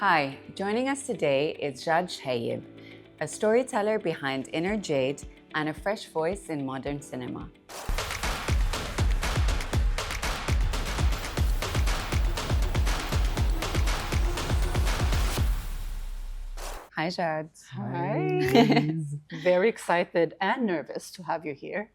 Hi, joining us today is Chehayeb, a storyteller behind Inner Jade and a fresh voice in modern cinema. Hi, Jad. Hi. Very excited and nervous to have you here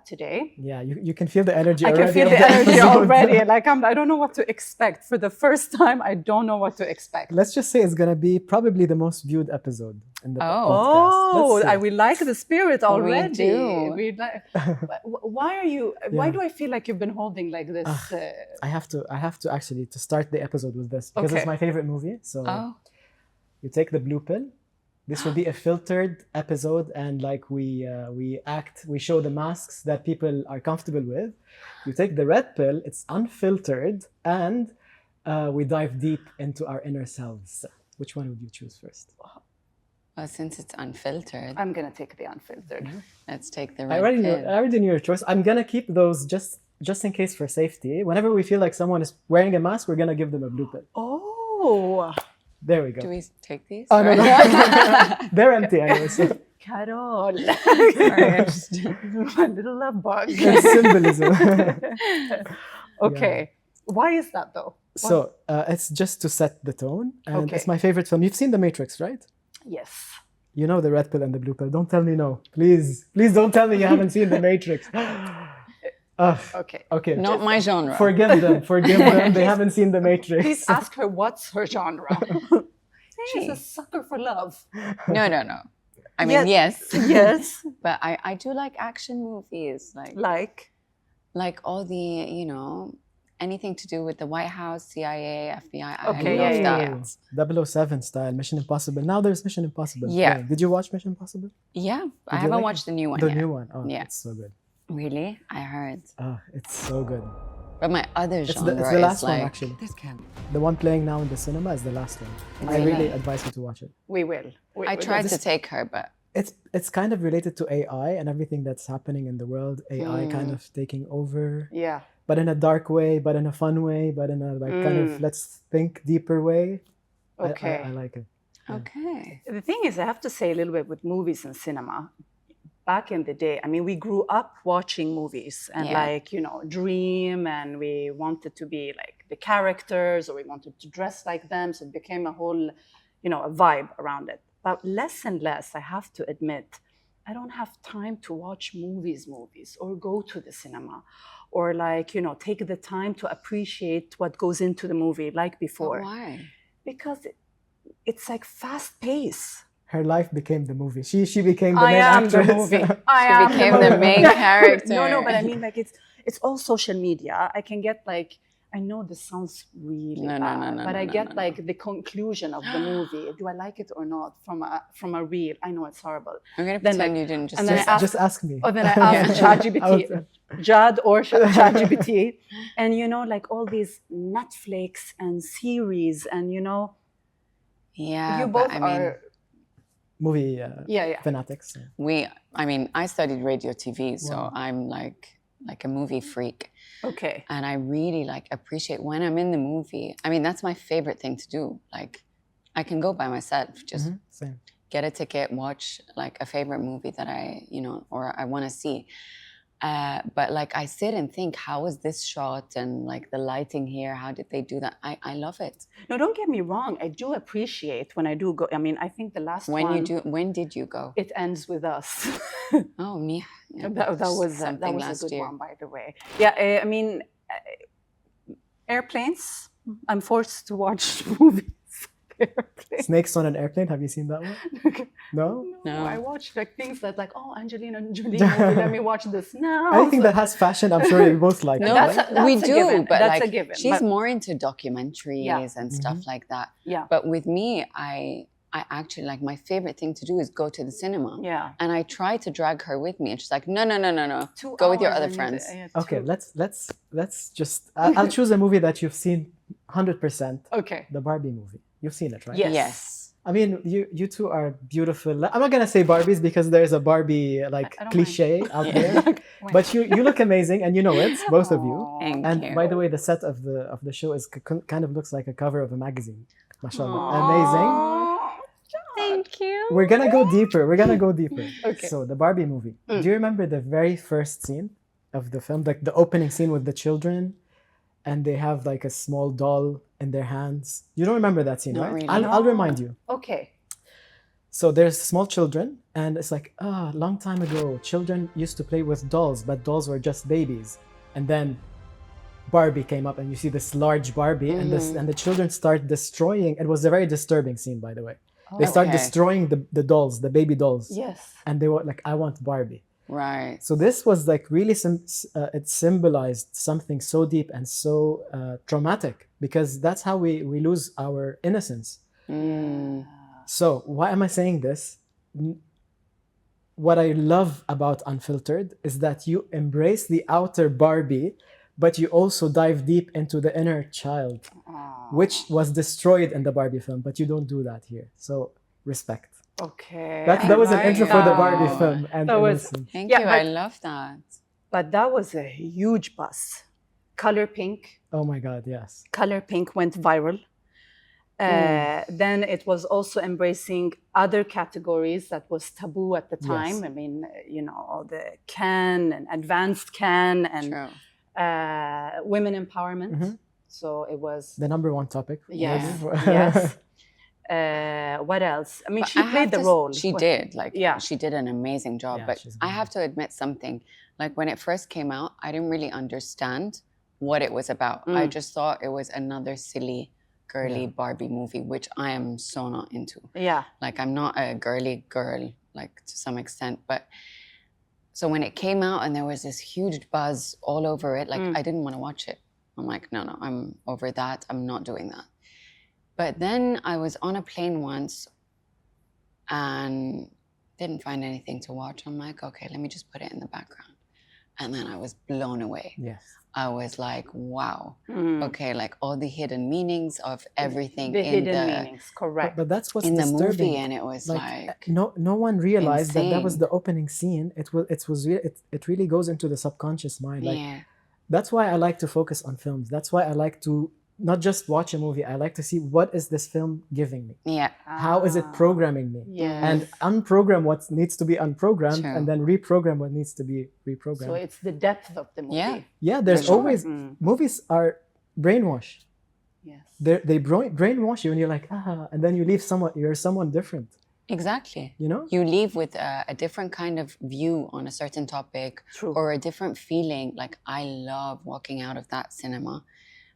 today. Yeah, you can feel the energy I already. can feel of the energy episode. already. Like I don't know what to expect. For the first time, I don't know what to expect. Let's just say it's gonna be probably the most viewed episode in the podcast. Oh, Let's see. we like the spirit already. do. We like, why are you? Why do I feel like you've been holding like this? I have to actually to start the episode with this because Okay. it's my favorite movie. So Oh, you take the blue pill. This will be a filtered episode, and like we show the masks that people are comfortable with. You take the red pill, it's unfiltered, and we dive deep into our inner selves. Which one would you choose first? well, since it's unfiltered, I'm gonna take the unfiltered. let's take the I red already pill. knew your choice. I'm gonna keep those just in case for safety. Whenever we feel like someone is wearing a mask, we're gonna give them a blue pill. Oh, There we go. Do we take these? Oh no, Or- no. They're empty anyway. So Carol, First. my little love bug. it's symbolism. Okay, why is that though? So it's just to set the tone, and Okay. it's my favorite film. You've seen The Matrix, right? Yes. You know the red pill and the blue pill. Don't tell me no, please don't tell me you haven't seen The Matrix. Okay. Okay, Not my genre. forgive them. They haven't seen The Matrix. Please ask her what's her genre. She's a sucker for love. No. I mean, yes. Yes. But I do like action movies, like all the, anything to do with the White House, CIA, FBI. Okay, I love yeah. that. 007 style, Mission Impossible. Now there's Mission Impossible. Yeah. Did you watch Mission Impossible? Yeah, I you haven't like watched the new one The yet. new one. Oh, Yeah. it's so good. Really? I heard. Oh, it's so good. But my other It's genre the last is like... one, actually. This can. The one playing now in the cinema is the last one. I Really? really advise you to watch it. We will. I tried to take her, but... It's kind of related to AI and everything that's happening in the world. AI kind of taking over, Yeah. but in a dark way, but in a fun way, but in a like kind of let's think deeper way. Okay. I like it. Okay. The thing is, I have to say a little bit with movies and cinema. Back in the day, I mean, we grew up watching movies and Yeah. dream, and we wanted to be like the characters, or we wanted to dress like them. So it became a whole, a vibe around it. But less and less, I have to admit, I don't have time to watch movies, or go to the cinema, or take the time to appreciate what goes into the movie like before. But why? Because it's like fast pace. Her life became the movie. She became the I main am the actress. movie. She became the main character. No, but I mean, like it's all social media. I can get like, I know this sounds really bad, but I get like the conclusion of the movie. Do I like it or not from a reel? I know it's horrible. I'm going to Then, pretend like- you didn't just and say then I that. asked- Just ask me. Or then I asked ChatGPT, Jad or ChatGPT, and like all these Netflix and series, and Yeah, you but both I mean, are. Movie Yeah. fanatics. I studied radio TV, so Wow. I'm like a movie freak. Okay. And I really appreciate when I'm in the movie. I mean, that's my favorite thing to do. Like, I can go by myself, just Same. get a ticket, watch like a favorite movie that or I want to see. But like I sit and think, how is this shot, and like the lighting here, how did they do that? I love it. No, don't get me wrong. I do appreciate when I do go. I mean, I think the last one. When did you go? It ends with us. Oh, me. Yeah, that was something a last good year. one, by the way. Yeah, I mean, airplanes. I'm forced to watch movies. Airplanes. Snakes on an Airplane. Have you seen that one? No. No. I watch like things that Angelina Jolie movie. Let me watch this now. Anything that has fashion, I'm sure you both like. No, right? That's we a do, given. but That's like a given. she's But- more into documentaries Yeah. and stuff like that. Yeah. But with me, I actually like my favorite thing to do is go to the cinema. Yeah. And I try to drag her with me, and she's like, no. 2 Go with your hours other and, friends. Okay, let's just. I'll choose a movie that you've seen 100%. Okay. The Barbie movie. You've seen it, right? Yes. Yes. I mean, you two are beautiful. I'm not gonna say Barbies because there's a Barbie like I don't cliche out there. Wait. But you look amazing, and you know it, both of you. Aw. Thank And you. by the way, the set of the show is kind of looks like a cover of a magazine. Mashallah. Amazing. Thank you. We're gonna go deeper. Okay. So the Barbie movie. Do you remember the very first scene of the film, like the opening scene with the children, and they have like a small doll in their hands? You don't remember that scene, Not right? really. I'll remind you. Okay. So there's small children, and it's like, long time ago, children used to play with dolls, but dolls were just babies. And then Barbie came up, and you see this large Barbie, and the children start destroying. It was a very disturbing scene, by the way. They start Okay. destroying the dolls, the baby dolls. Yes. And they were like, I want Barbie. Right. So this was like really, it symbolized something so deep and so traumatic, because that's how we lose our innocence. So why am I saying this? What I love about Unfiltered is that you embrace the outer Barbie, but you also dive deep into the inner child, which was destroyed in the Barbie film, but you don't do that here. So respect. Okay. That was an like intro for the that. Barbie film. And That was- innocence. Thank Yeah, you. but- I love that. But that was a huge buzz. Color Pink. Oh my God, yes. Color Pink went viral. Then it was also embracing other categories that was taboo at the time. Yes. I mean, all the Can and advanced Can and True. women empowerment. Mhm. So it was, The number one topic. yes, maybe. yes. What else? I mean, But she I played have the to role. She did. Like, Yeah. she did an amazing job. Yeah, But she's I have to admit something. Like, when it first came out, I didn't really understand what it was about. I just thought it was another silly, girly Barbie movie, which I am so not into. Yeah. Like, I'm not a girly girl, like, to some extent. But so when it came out and there was this huge buzz all over it, like, I didn't want to watch it. I'm like, no, I'm over that. I'm not doing that. But then I was on a plane once and didn't find anything to watch. I'm like, okay, let me just put it in the background. And then I was blown away. Yes. I was like, wow. Okay, like all the hidden meanings of everything The in hidden the meanings, correct. But that's what's in the disturbing. movie, and it was like no one realized that was insane. the opening scene. It really goes into the subconscious mind. Like, yeah, that's why I like to focus on films. That's why I like to not just watch a movie. I like to see, what is this film giving me? yeah, How is it programming me? Yes. And unprogram what needs to be unprogrammed, True. and then reprogram what needs to be reprogrammed. So it's the depth of the movie. yeah. Yeah, there's For sure. always movies are brainwash. Yes. They brainwash you, and you're like, and then you leave you're someone different. Exactly. You know? You leave with a different kind of view on a certain topic, True. or a different feeling. Like, I love walking out of that cinema.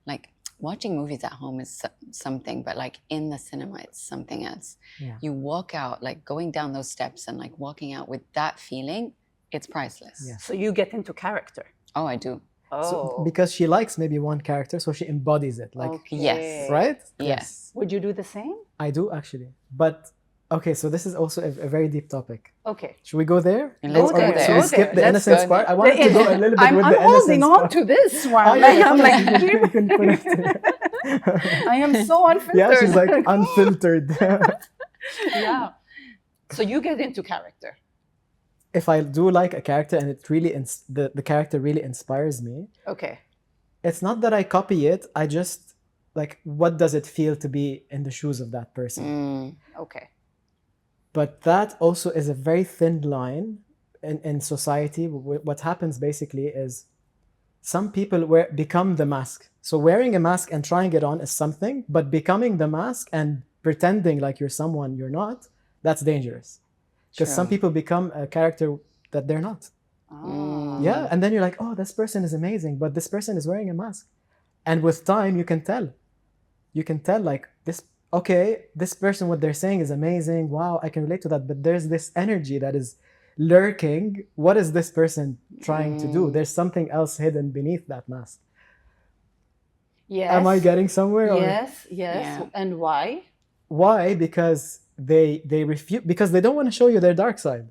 Like, watching movies at home is something, but like in the cinema, it's something else. Yeah. You walk out, like going down those steps and like walking out with that feeling, it's priceless. Yeah. So you get into character. Oh, I do. Oh. So, because she likes maybe one character, so she embodies it. Like, Okay. Yes. right? Yes. Would you do the same? I do actually. But okay, so this is also a very deep topic. Okay. Should we go there? Let's go there. Should we Go skip there. the Let's innocence go part? there. I wanted to go a little bit with the I'm holding innocence on part. to this one. Oh, yeah, I'm like, you can put it there. I am so unfiltered. Yeah, she's like unfiltered. Yeah. So you get into character. If I do like a character and it really the character really inspires me, Okay. it's not that I copy it. I just like, what does it feel to be in the shoes of that person? Okay. But that also is a very thin line in society. What happens basically is some people become the mask. So wearing a mask and trying it on is something, but becoming the mask and pretending like you're someone you're not, that's dangerous. Because some True. people become a character that they're not. Ah. Yeah, and then you're like, oh, this person is amazing, but this person is wearing a mask. And with time, you can tell. You can tell, like, this person, what they're saying is amazing. Wow, I can relate to that. But there's this energy that is lurking. What is this person trying to do? There's something else hidden beneath that mask. Yes. Am I getting somewhere? or- Yes. Yes. Yeah. And why? Why? Because they refuse, because they don't want to show you their dark side.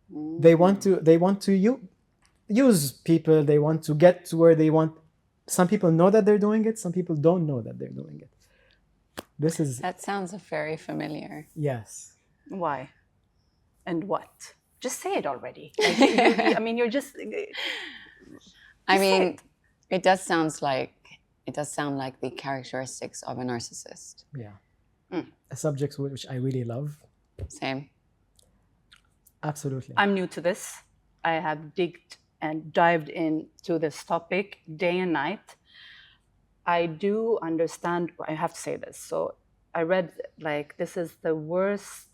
They want to use people. They want to get to where they want. Some people know that they're doing it. Some people don't know that they're doing it. This is That sounds very familiar. yes. Why? And what? Just say it already. I mean, you're just. I Just say mean, it. it does sound like the characteristics of a narcissist. Yeah. a subject which I really love. Same. Absolutely. I'm new to this. I have digged and dived into this topic day and night. I do understand, I have to say this. So I read like this is the worst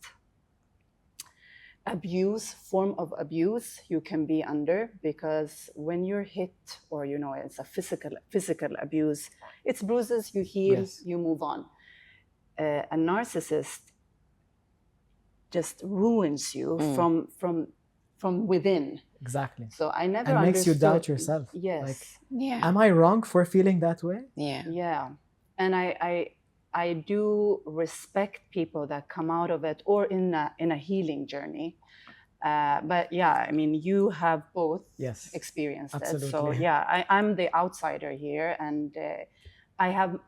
form of abuse you can be under, because when you're hit, or it's a physical abuse, it's bruises, you heal, Yes. you move on. A narcissist just ruins you from within. Exactly. So I never And makes you understood. doubt yourself. Yes. Like, Yeah. am I wrong for feeling that way? Yeah. Yeah. And I do respect people that come out of it or in a healing journey. But yeah, I mean, you have both Yes. experienced it. So Absolutely. yeah, I'm the outsider here, and I have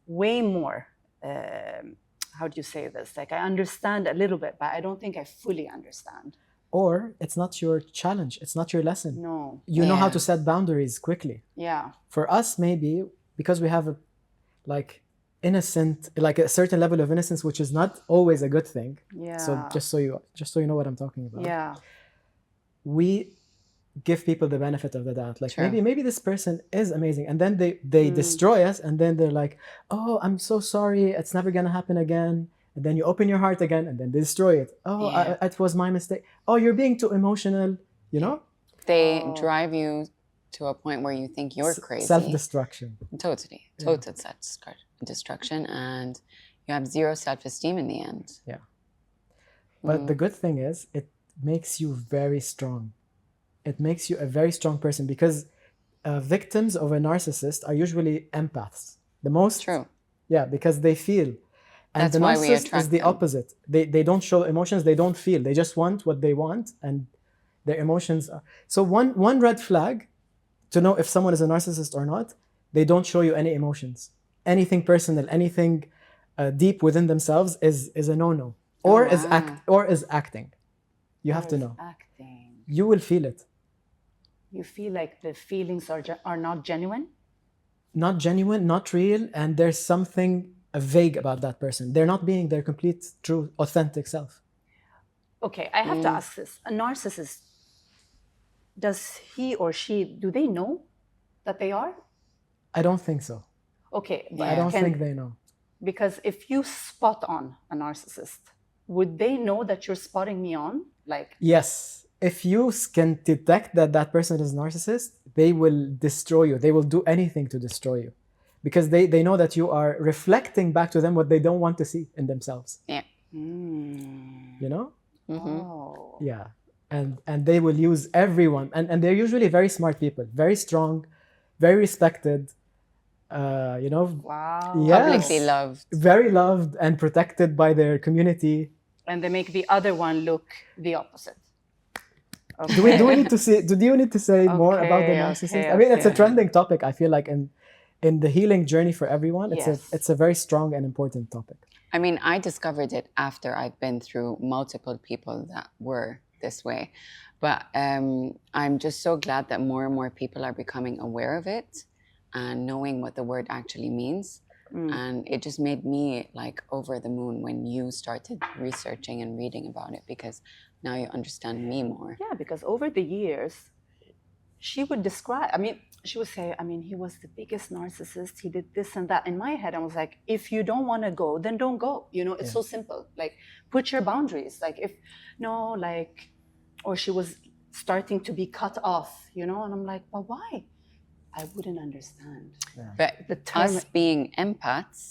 way more. How do you say this? Like, I understand a little bit, but I don't think I fully understand. Or it's not your challenge. It's not your lesson. No. You know how Yeah. to set boundaries quickly. Yeah. For us, maybe because we have like a certain level of innocence, which is not always a good thing. Yeah. So just so you know what I'm talking about. Yeah. We give people the benefit of the doubt. Like True. maybe this person is amazing, and then they destroy us, and then they're like, "Oh, I'm so sorry. It's never gonna happen again." And then you open your heart again, and then they destroy it. Oh, Yeah. it was my mistake. Oh, you're being too emotional. You know, They Oh. drive you to a point where you think you're crazy. self-destruction. Totally. Total self-destruction. And you have zero self-esteem in the end. But the good thing is, it makes you very strong. It makes you a very strong person, because victims of a narcissist are usually empaths. The most. True. Yeah, because they feel. And That's the why we narcissist is attract the them. opposite. They don't show emotions. They don't feel. They just want what they want, and their emotions are. So one red flag to know if someone is a narcissist or not: they don't show you any emotions, anything personal, anything deep within themselves is a no-no, or wow. is acting. You have to know. Acting. You will feel it. You feel like the feelings are not genuine. Not genuine, not real, and there's something vague about that person. They're not being their complete, true, authentic self. Okay, I have to ask this. A narcissist, does he or she, do they know that they are? I don't think so. Okay, but I don't think they know. because if you spot on a narcissist, would they know that you're spotting me on? Like, Yes. If you can detect that that person is a narcissist, they will destroy you. They will do anything to destroy you, because they know that you are reflecting back to them what they don't want to see in themselves. Yeah. You know? oh, Yeah. And they will use everyone. And they're usually very smart people, very strong, very respected, wow. Yes. Publicly loved. very loved and protected by their community. And they make the other one look the opposite. Okay. Do we need to say? Do you need to say more about the Okay, narcissist? okay, I mean, it's a okay. trending topic. I feel like in the healing journey for everyone, Yes. it's a very strong and important topic. I mean, I discovered it after I've been through multiple people that were this way. But I'm just so glad that more and more people are becoming aware of it and knowing what the word actually means. And it just made me like over the moon when you started researching and reading about it, because now you understand me more. Yeah, because over the years, she would describe, she would say, he was the biggest narcissist. He did this and that. In my head, I was like, if you don't want to go, then don't go. It's so simple. Like, put your boundaries. Like, or she was starting to be cut off, and I'm like, but why? I wouldn't understand. But The term, us being empaths,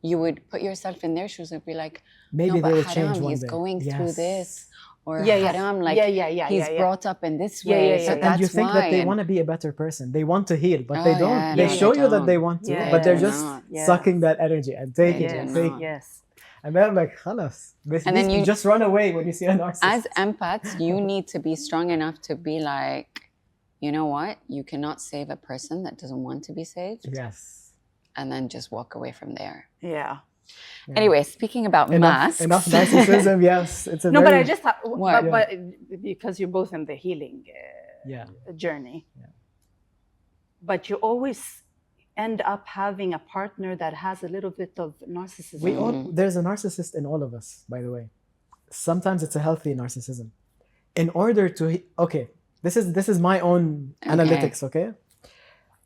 you would put yourself in their shoes and be like, Maybe no, they but will change Haram, one he's day. going through Yes. this. Or Yeah. Haram, like he's brought up in this Yeah, way. yeah, So yeah. that's And you think why. that they want to be a better person. They want to heal, but they Oh, don't. yeah, They no, show they you that they don't. want to, Yeah. but they're They're just not. Yeah. sucking that energy and taking They it, do taking it. Yes. And then I'm like, khalas. And then You you- just run away when you see a narcissist. As empaths, you need to be strong enough to be like, you know what? You cannot save a person that doesn't want to be saved. Yes. And then just walk away from there. Yeah. Anyway, speaking about masks. Enough narcissism. Yes, it's a No, very, but I just, What? but because you're both in the healing yeah. journey. Yeah. But you always end up having a partner that has a little bit of narcissism. There's a narcissist in all of us, by the way. Sometimes it's a healthy narcissism. In order to, okay, this is my own analytics, okay?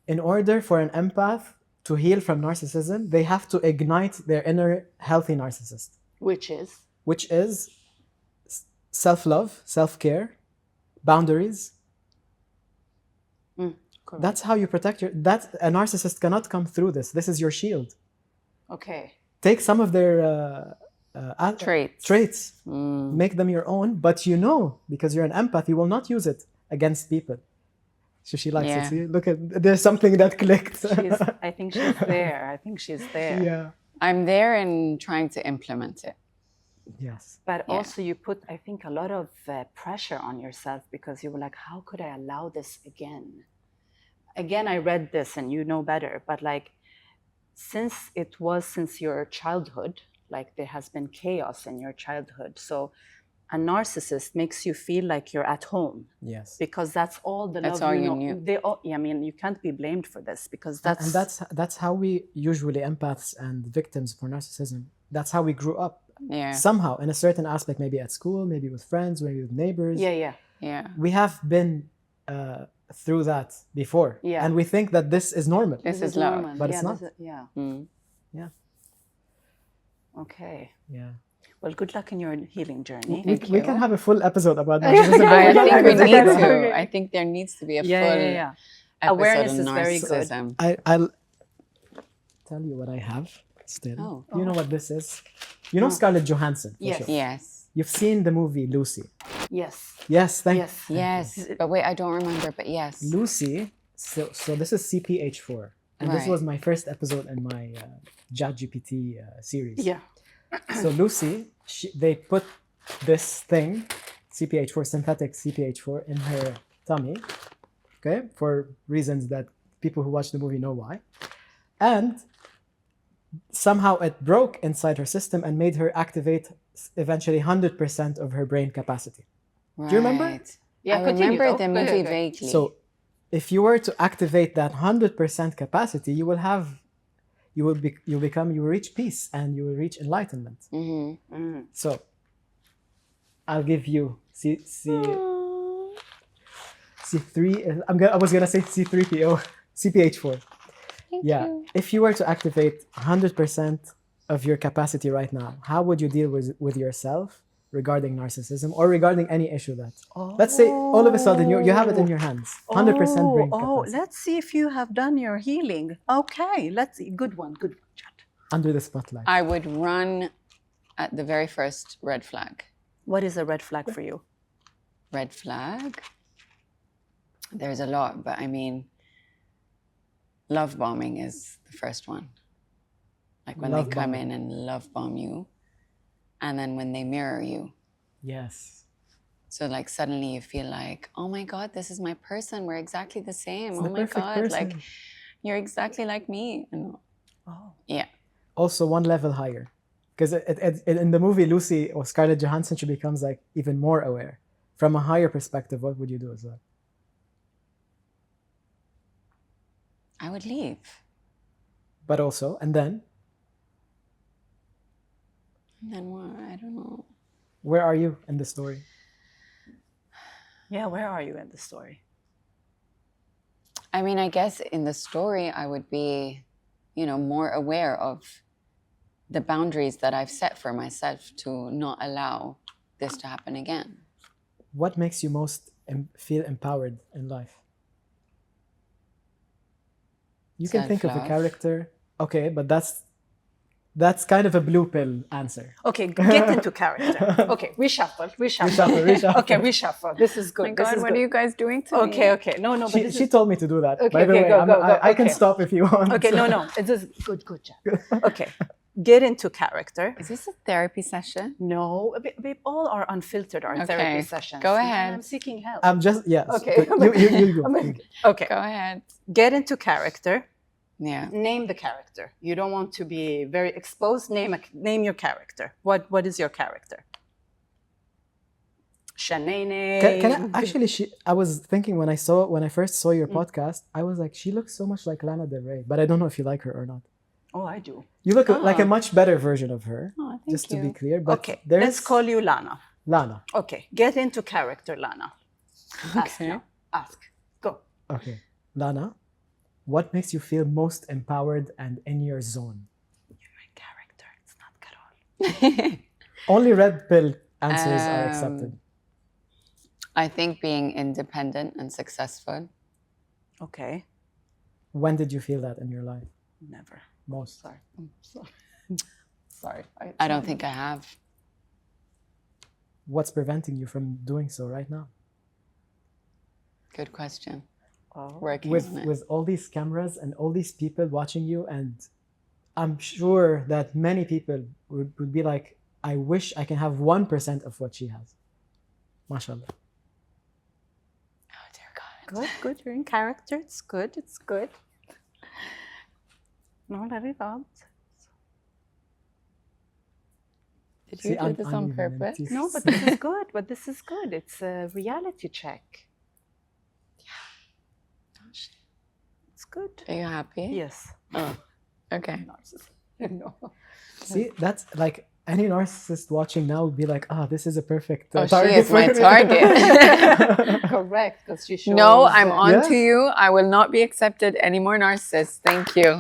In order for an empath to heal from narcissism, they have to ignite their inner healthy narcissist. Which is self-love, self-care, boundaries. That's how you protect a narcissist cannot come through this. This is your shield. Okay. Take some of their traits, make them your own, but because you're an empath, you will not use it against people. So she likes it. See? Look at, there's something that clicked. I think she's there. Yeah. I'm there and trying to implement it. Yes. But also you put, I think, a lot of pressure on yourself because you were like, how could I allow this again? Again, I read this and you know better, but like, since your childhood, like there has been chaos in your childhood. So a narcissist makes you feel like you're at home. Yes. Because that's all the that's love all you knew. I mean, you can't be blamed for this because that's how we usually, empaths and victims for narcissism, that's how we grew up. Yeah. Somehow, in a certain aspect, maybe at school, maybe with friends, maybe with neighbors. Yeah. We have been through that before. Yeah. And we think that this is normal. This is love. But it's not. Yeah. Okay. Yeah. Well, good luck in your healing journey. We can have a full episode about narcissism. I think we need to. I think there needs to be a full episode awareness on is very good. I'll tell you what I have still. You know what this is? You know Scarlett Johansson? Yes. Sure. Yes. You've seen the movie Lucy. Yes. Yes, thank you. Yes. But wait, I don't remember, but yes. Lucy, so this is CPH4. And this was my first episode in my ChatGPT series. Yeah. So Lucy, they put this thing, CPH4, synthetic CPH4, in her tummy, okay, for reasons that people who watch the movie know why. And somehow it broke inside her system and made her activate eventually 100% of her brain capacity. Right. Do you remember? Yeah, I remember the movie vaguely. So if you were to activate that 100% capacity, you will reach peace and you will reach enlightenment. So I'll give you C3. I was gonna say C3PO, CPH4. Thank you. If you were to activate 100% of your capacity right now, how would you deal with yourself regarding narcissism or regarding any issue that, let's say all of a sudden you have it in your hands, 100% brain capacity. Let's see if you have done your healing. Okay, let's see. Good one, Chad. Under the spotlight. I would run at the very first red flag. What is a red flag for you? Red flag? There's a lot, but I mean, love bombing is the first one. Like when they come in and love bomb you. And then when they mirror you. Yes. So like suddenly you feel like, oh my God, this is my person. We're exactly the same. It's oh my God, person. like you're exactly like me. And, yeah. Also one level higher. Because in the movie Lucy or Scarlett Johansson, she becomes like even more aware. From a higher perspective, what would you do as well? I would leave. But also, and then? And then what? I don't know. Where are you in the story? Yeah, where are you in the story? I mean, I guess in the story, I would be, more aware of the boundaries that I've set for myself to not allow this to happen again. What makes you most feel empowered in life? You can think of a character. Okay, but that's kind of a blue pill answer. Okay, get into character. Okay, reshuffle. Okay, reshuffle. This is good. My God, what are you guys doing to me? Okay. No, but she told me to do that. Okay, by the way, go. I can stop if you want. Okay, no. It is good, Jack. Okay, get into character. Is this a therapy session? No, we all are unfiltered, our therapy sessions. Go ahead. I'm seeking help. I'm just, yes. Okay. You go. Okay. Go ahead. Get into character. Yeah. Name the character. You don't want to be very exposed. Name your character. What is your character? Shanae. Can I actually? I was thinking when I first saw your podcast, I was like, she looks so much like Lana Del Rey, but I don't know if you like her or not. Oh, I do. You look like a much better version of her. Oh, thank just to you. be clear. But Okay, there's let's call you Lana. Lana. Okay, get into character, Lana. Ask Okay. now. Ask. Go. Okay, Lana, what makes you feel most empowered and in your zone? You're my character. It's not Carol. Only red pill answers are accepted. I think being independent and successful. Okay. When did you feel that in your life? Never. Most. Sorry. I'm sorry. Sorry. I don't think I have. What's preventing you from doing so right now? Good question. Oh. Working With on it. with all these cameras and all these people watching you, and I'm sure that many people would be like, I wish I can have 1% of what she has. MashaAllah. Oh dear God. Good, good. You're in character. It's good. It's good. No, let it out. Did you do this on uneven and purpose? teeth. No, but this is good. But this is good. It's a reality check. It's good. Are you happy? Yes. Oh, okay. Narcissist. No. See, that's like any narcissist watching now would be like, this is a perfect Oh, she target. is my for me." target. Correct, because she shows. No, I'm on Yeah. to you. I will not be accepted any more narcissists. Thank you.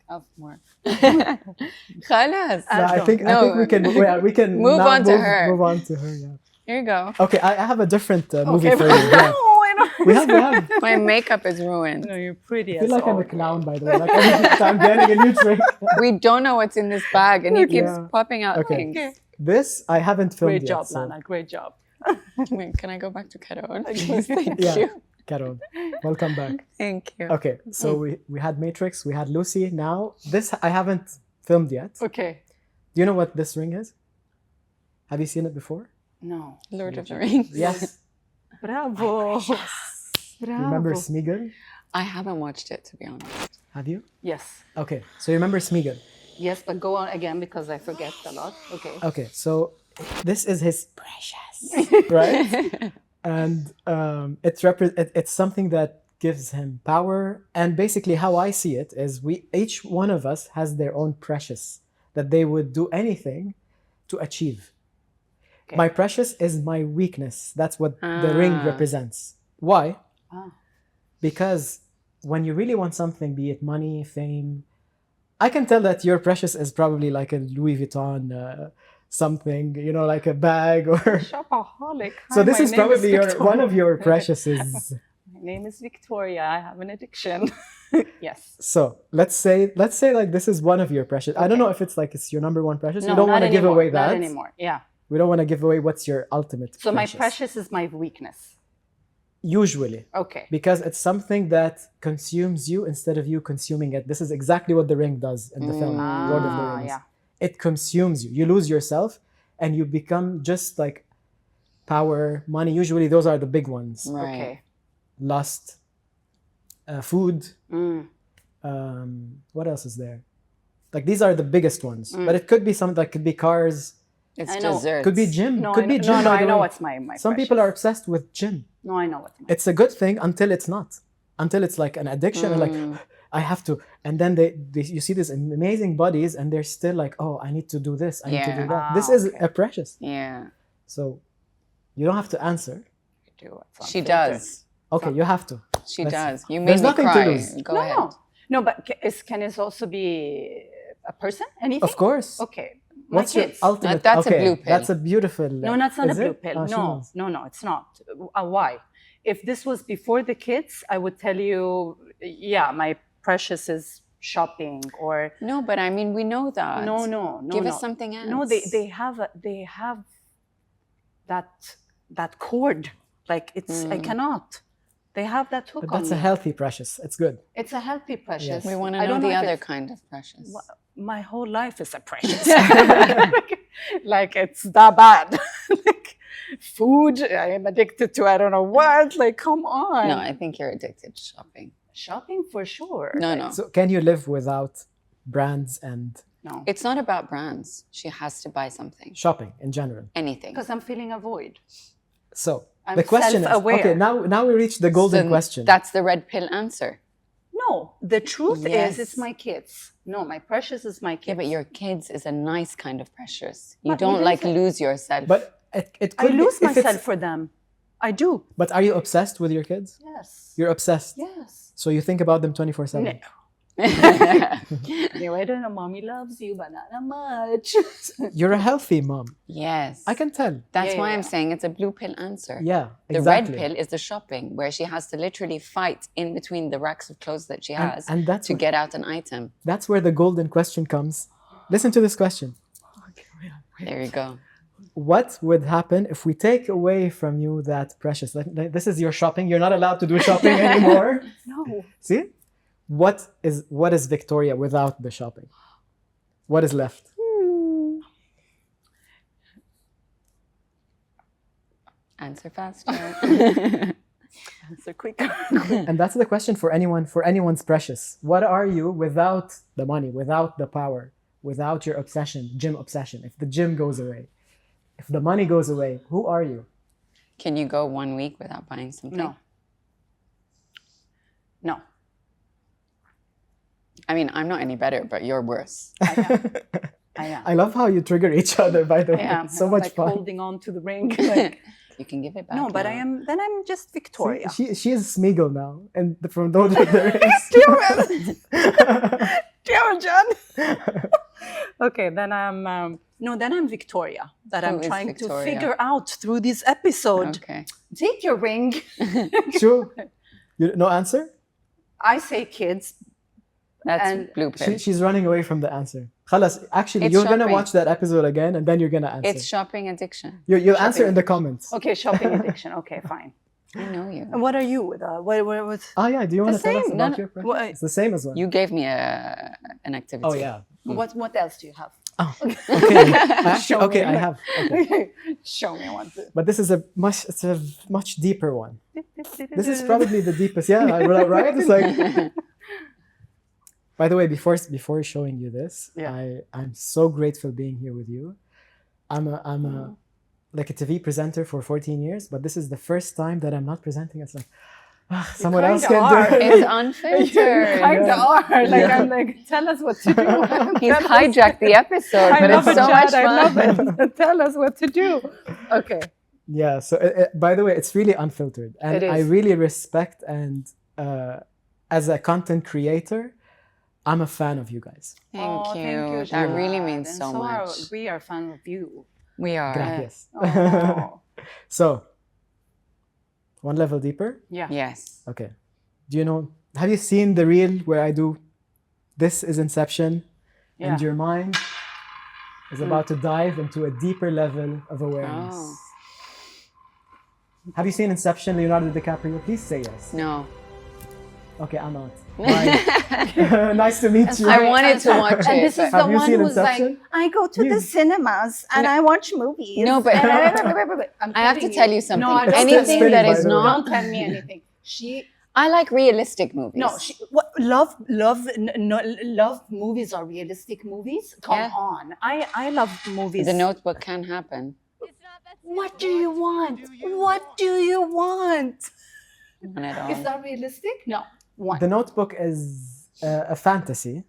Have more. خلاص. No, I think we can we can Move now on to her. Move on to her. Yeah. Here you go. Okay, I have a different movie Okay, for you. Yeah. Oh, I know. We have. My makeup is ruined. No, you're pretty. I feel like I'm a clown, by the way. Like every time getting a new trick. We don't know what's in this bag, and he keeps Yeah. popping out Okay. things. This I haven't filmed Great yet. job, so- Lana. Great job. Wait, can I go back to Carol? Please, thank Yeah. you. Carol, welcome back. Thank you. Okay, so we had Matrix, we had Lucy. Now this I haven't filmed yet. Okay. Do you know what this ring is? Have you seen it before? No. Lord of the Rings. Yes. Bravo. Bravo. Remember Smeagol? I haven't watched it, to be honest. Have you? Yes. Okay, so you remember Smeagol? Yes, but go on again because I forget a lot. Okay. Okay, so this is his precious, right? And it's something that gives him power. And basically, how I see it is, each one of us has their own precious that they would do anything to achieve. Okay. My precious is my weakness. That's what the ring represents. Why? Ah. Because when you really want something, be it money, fame, I can tell that your precious is probably like a Louis Vuitton something, like a bag or. Shopaholic. So Hi, this my is name probably Victoria. one of your preciouses. My name is Victoria. I have an addiction. Yes. So let's say like this is one of your precious. I don't know if it's your number one precious. No, We don't not want to give anymore. away that. Not anymore. Yeah. We don't want to give away what's your ultimate. So my precious is my weakness. Usually, Okay. because it's something that consumes you instead of you consuming it. This is exactly what the ring does in the film Lord of the Rings. Yeah. It consumes you. You lose yourself, and you become just like power, money. Usually, those are the big ones. Right. Okay. Lust, food. Mm. What else is there? Like these are the biggest ones, but it could be something that could be cars, It's I know. desserts. could be gym, No, could I be know, gym. no, by I the know way. what's my Some people are obsessed with gym. No, I know what's my It's a good thing until it's not. Until it's like an addiction, and like I have to. And then you see these amazing bodies, and they're still like, oh, I need to do this, I need to do Yeah. that. This is okay. a precious. Yeah, So you don't have to answer. do what's she unfiltered. does. Okay, you have to. She Let's- does. You There's made me nothing to cry. lose. Go ahead. No, but can it also be a person? Anything? Of course. Okay. My What's your kids. ultimate? That's a okay, blue pill. That's a beautiful. No, that's not is a blue it? pill. Oh, she knows. No, it's not. Why? If this was before the kids, I would tell you, yeah, my precious is shopping or No, but I mean, we know that. no. Give no. us something else. No, they have that cord. Like it's I cannot. They have that hook But on that's a me. healthy precious. It's good. It's a healthy precious. Yes. We want to I know don't the if other it's- kind of precious. My whole life is a precious. like it's that bad. like food, I am addicted to I don't know what. Like, come on. No, I think you're addicted to shopping. Shopping for sure. No, Like, no. So can you live without brands and No. It's not about brands. She has to buy something. shopping in general? Anything. Because I'm feeling a void. So I'm the question is, self-aware. okay, now we reach the golden So question. That's the red pill answer. No, the truth Yes. is it's my kids. No, my precious is my kids. Yeah, but your kids is a nice kind of precious. You But don't it like isn't. lose yourself. But it I could be- lose if it's- myself for them. I do. But are you obsessed with your kids? Yes. You're obsessed. Yes. So you think about them 24/7. No. I don't know, mommy loves you, but not that much. You're a healthy mom. Yes. I can tell. That's Yeah, why yeah, I'm yeah. saying it's a blue pill answer. Yeah, The exactly. red pill is the shopping, where she has to literally fight in between the racks of clothes that she has And that's to get out an item. that's where the golden question comes. Listen to this question. There you go. What would happen if we take away from you that precious? This is your shopping. You're not allowed to do shopping anymore. No. See? What is Victoria without the shopping? What is left? Answer faster. Answer quicker. And that's the question for anyone's precious. What are you without the money, without the power, without your obsession, gym obsession? If the gym goes away, if the money goes away, who are you? Can you go 1 week without buying something? No. No. I mean, I'm not any better, but you're worse. I am. I love how you trigger each other, by the I way. am. So much like fun. holding on to the ring. Like, You can give it back. no, but now. I'm just Victoria. She is Smeagol now, and from Lord of the Rings. Damn it, John. Okay, then I'm Victoria. That I'm Who is trying to Victoria? figure out through this episode. Okay. Take your ring. True. No answer? I say kids. That's And blue pill. She's running away from the answer. Khalas, actually, It's you're going to shopping. watch that episode again, and then you're going to answer. It's shopping addiction. You'll answer shopping in the comments. Okay, shopping addiction. Okay, fine. I know you. And what are you with? What Oh, yeah. Do you want The to tell us same. about No, your What- preference? It's the same as well. You gave me an activity. Oh, yeah. what else do you have? Oh, okay. Show Okay, me. I have. Okay. Show me one. But this is it's a much deeper one. This is probably the deepest. Yeah, right? It's like. By the way, before showing you this, Yeah. I'm so grateful being here with you. I'm a like a TV presenter for 14 years, but this is the first time that I'm not presenting. It's like someone else kinda can do are. it. It's unfiltered. Kind of are. Like Yeah. I'm like, tell us what to do. He's Tell us- hijacked the episode, I but love it's it, so Chad. much I fun. love it. Tell us what to do. Okay. Yeah. So, by the way, it's really unfiltered, and It is. I really respect and as a content creator, I'm a fan of you guys. Thank Oh, you. That Chad. really means And so much. we are fans of you. We are. Gracias. Oh. So, one level deeper. Yeah. Yes. Okay. Do you know? Have you seen the reel where I do? This is Inception, Yeah. and your mind is about to dive into a deeper level of awareness. Oh. Have you seen Inception, Leonardo DiCaprio? Please say yes. No. Okay, I'm out. Bye. Nice to meet you. I wanted to watch And it. this is but- Have the you one seen who's like, Inception? I go to the You- cinemas and I watch movies. No, but- I'm I have to telling tell you something. No, I don't Anything spinning, that by is the way. not. Don't tell me anything. I like realistic movies. No, love movies are realistic movies. Come Yeah. on, I love movies. The Notebook can happen. What do you want? What do you want? Not at all. Is that realistic? No. One. The Notebook is a fantasy.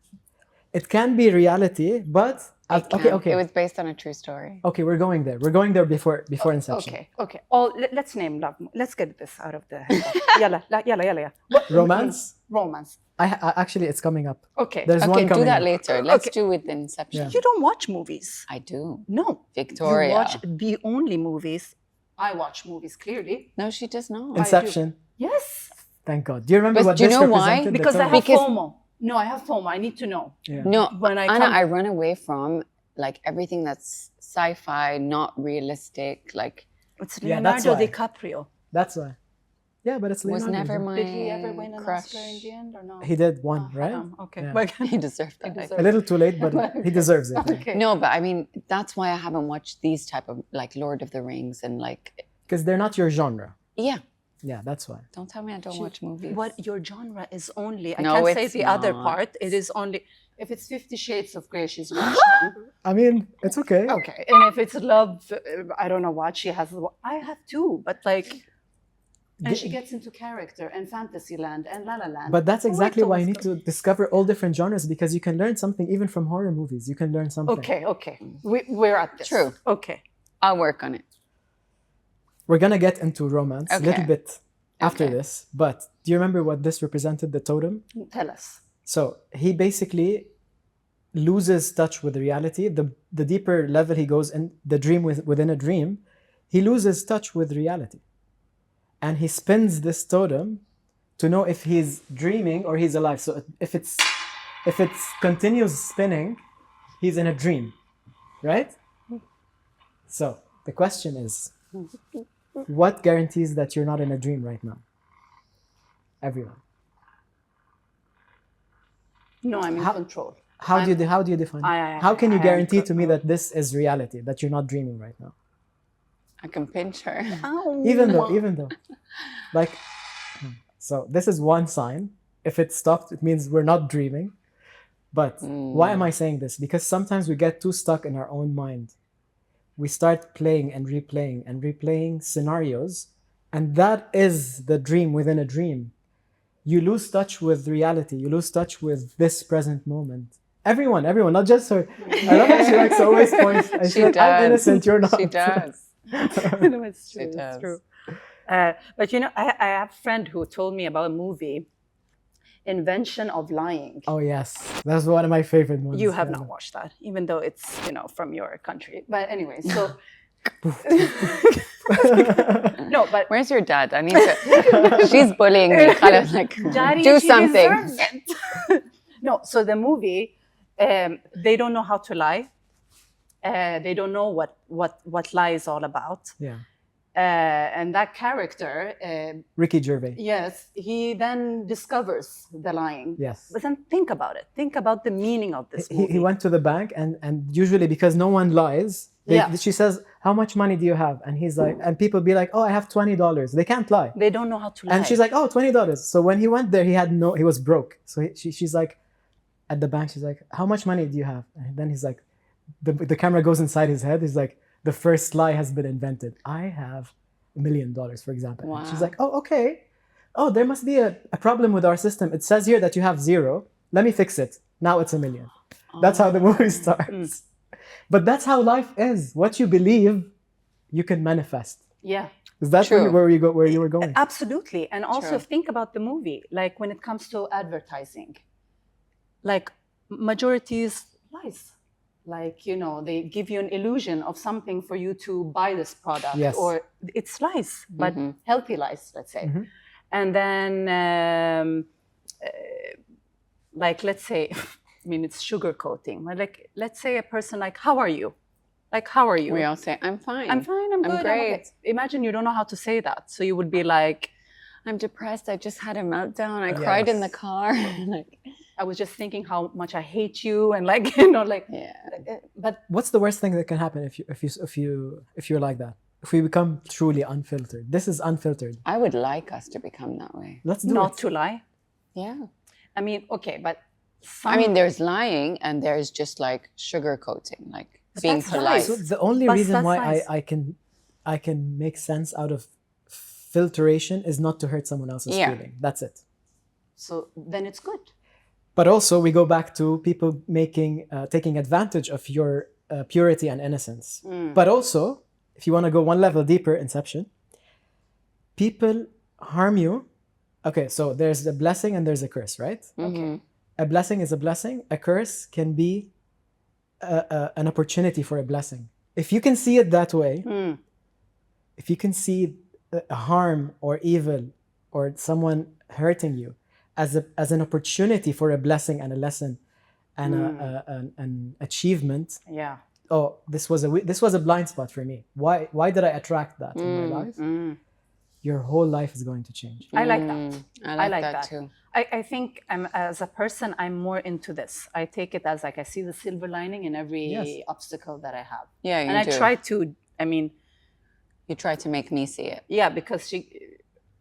It can be reality, but It can. okay. It was based on a true story. Okay, we're going there. We're going there before Inception. Okay. Oh, let's name love. Let's get this out of the head. Yalla. What- Romance? Romance. I actually, it's coming up. Okay. There's Okay, one do coming that up. later. Let's Okay. do with Inception. Yeah. You don't watch movies. I do. No. Victoria. You watch the only movies. I watch movies clearly. No, she does not. Inception. Yes. Thank God. Do you remember But what do you this know why? represented? The Because I tone? have Because- FOMO. No, I have FOMO. I need to know. Yeah. No, When I Anna, come- I run away from like everything that's sci-fi, not realistic. Like It's Yeah, that's Leonardo why. DiCaprio. That's why. Yeah, but it's was Leonardo. never isn't it? my Did he ever win an crush. Oscar in the end or no? He did one, Oh, right? Okay. Yeah. But- He deserved that. He I deserved A little too late, but he deserves it. Okay. No, but I mean, that's why I haven't watched these type of like Lord of the Rings and like, Because they're not your genre. yeah. Yeah, that's why. Don't tell me I don't watch movies. What your genre is only, I No, can't say it's the other not. part. It is only, if it's 50 Shades of Grey, she's watched them. I mean, it's okay. Okay. And if it's love, I don't know what she has. I have too, but like, and she gets into character and Fantasyland and La La Land. But that's exactly why you need Tolstoy. to discover all different genres, because you can learn something even from horror movies. You can learn something. Okay. We're at this. True. Okay. I'll work on it. We're gonna get into romance a little Okay. bit after Okay. this. But do you remember what this represented? The totem. Tell us. So he basically loses touch with reality. The deeper level he goes in, the dream within a dream, he loses touch with reality. And he spins this totem to know if he's dreaming or he's alive. So if it's continues spinning, he's in a dream, right? So the question is, what guarantees that you're not in a dream right now? Everyone. No, I'm in How- control. How do you define it? How can you I am guarantee to me control. that this is reality, that you're not dreaming right now? I can pinch her. Even though, like, so this is one sign. If it stopped, it means we're not dreaming. But why am I saying this? Because sometimes we get too stuck in our own mind. We start playing and replaying scenarios, and that is the dream within a dream. You lose touch with reality. You lose touch with this present moment. Everyone, not just her. I love how she likes to always point. And she's like, I'm innocent, you're not. She does. No, it's true. She It's does. true. But you know, I have a friend who told me about a movie, Invention of Lying. Oh yes, that's one of my favorite ones. You have ever. not watched that, even though it's, you know, from your country. But anyway, so no, but Where's your dad? I need to. She's bullying me. Kind of like, Daddy, do she something. deserves it. No, so the movie, they don't know how to lie. They don't know what lie is all about. Yeah, And that character, Ricky Gervais. yes, he then discovers the lying. Yes. But then think about it. Think about the meaning of this He movie. went to the bank and usually because no one lies, she says, "How much money do you have?" And he's like, and people be like, "Oh, I have $20." They can't lie. They don't know how to lie. And she's like, "Oh, $20." So when he went there, he was broke. So she's like, at the bank, she's like, "How much money do you have?" And then he's like, the camera goes inside his head. He's like, "The first lie has been invented. I have $1 million, for example." Wow. And she's like, "Oh, okay. Oh, there must be a problem with our system. It says here that you have 0. Let me fix it. Now it's $1 million." That's how the movie starts. But that's how life is. What you believe, you can manifest. yeah. Is that True. where you were going? Absolutely. And also True. think about the movie, like when it comes to advertising, like majority is lies. Like, you know, they give you an illusion of something for you to buy this product, Yes. or it's lies, but healthy lies, let's say. Mhm. And then, like, let's say, I mean, it's sugarcoating. Like, let's say a person like, "How are you?" Like, "How are you?" We all say, "I'm fine. I'm fine, I'm good. great." okay." Imagine you don't know how to say that. So you would be like, I'm depressed. I just had a meltdown. I cried in the Yes. car." Like, I was just thinking how much I hate you, and like, you know, like, yeah. but What's the worst thing that can happen if you're like that? If we become truly unfiltered. This is unfiltered. I would like us to become that way. Let's do not it. to lie. Yeah. I mean, okay, but I mean, there's lying and there's just like sugarcoating, like being that's polite. lies. So the only But reason that's why nice. I can make sense out of filtration is not to hurt someone else's Yeah. feeling. That's it. so then it's good. But also we go back to people taking advantage of your purity and innocence. But also, if you want to go one level deeper, Inception, people harm you. Okay, so there's a blessing and there's a curse, right? Okay. A blessing is a blessing. A curse can be an opportunity for a blessing. If you can see it that way, if you can see harm or evil or someone hurting you as an opportunity for a blessing and a lesson and an achievement, Yeah. oh, this was a blind spot for me. Why did I attract that in my life? Your whole life is going to change. I like that. I like that too. I think as a person, I'm more into this. I take it as like I see the silver lining in every Yes. obstacle that I have. Yeah, you And I do. try to, I mean, You try to make me see it. yeah, because she,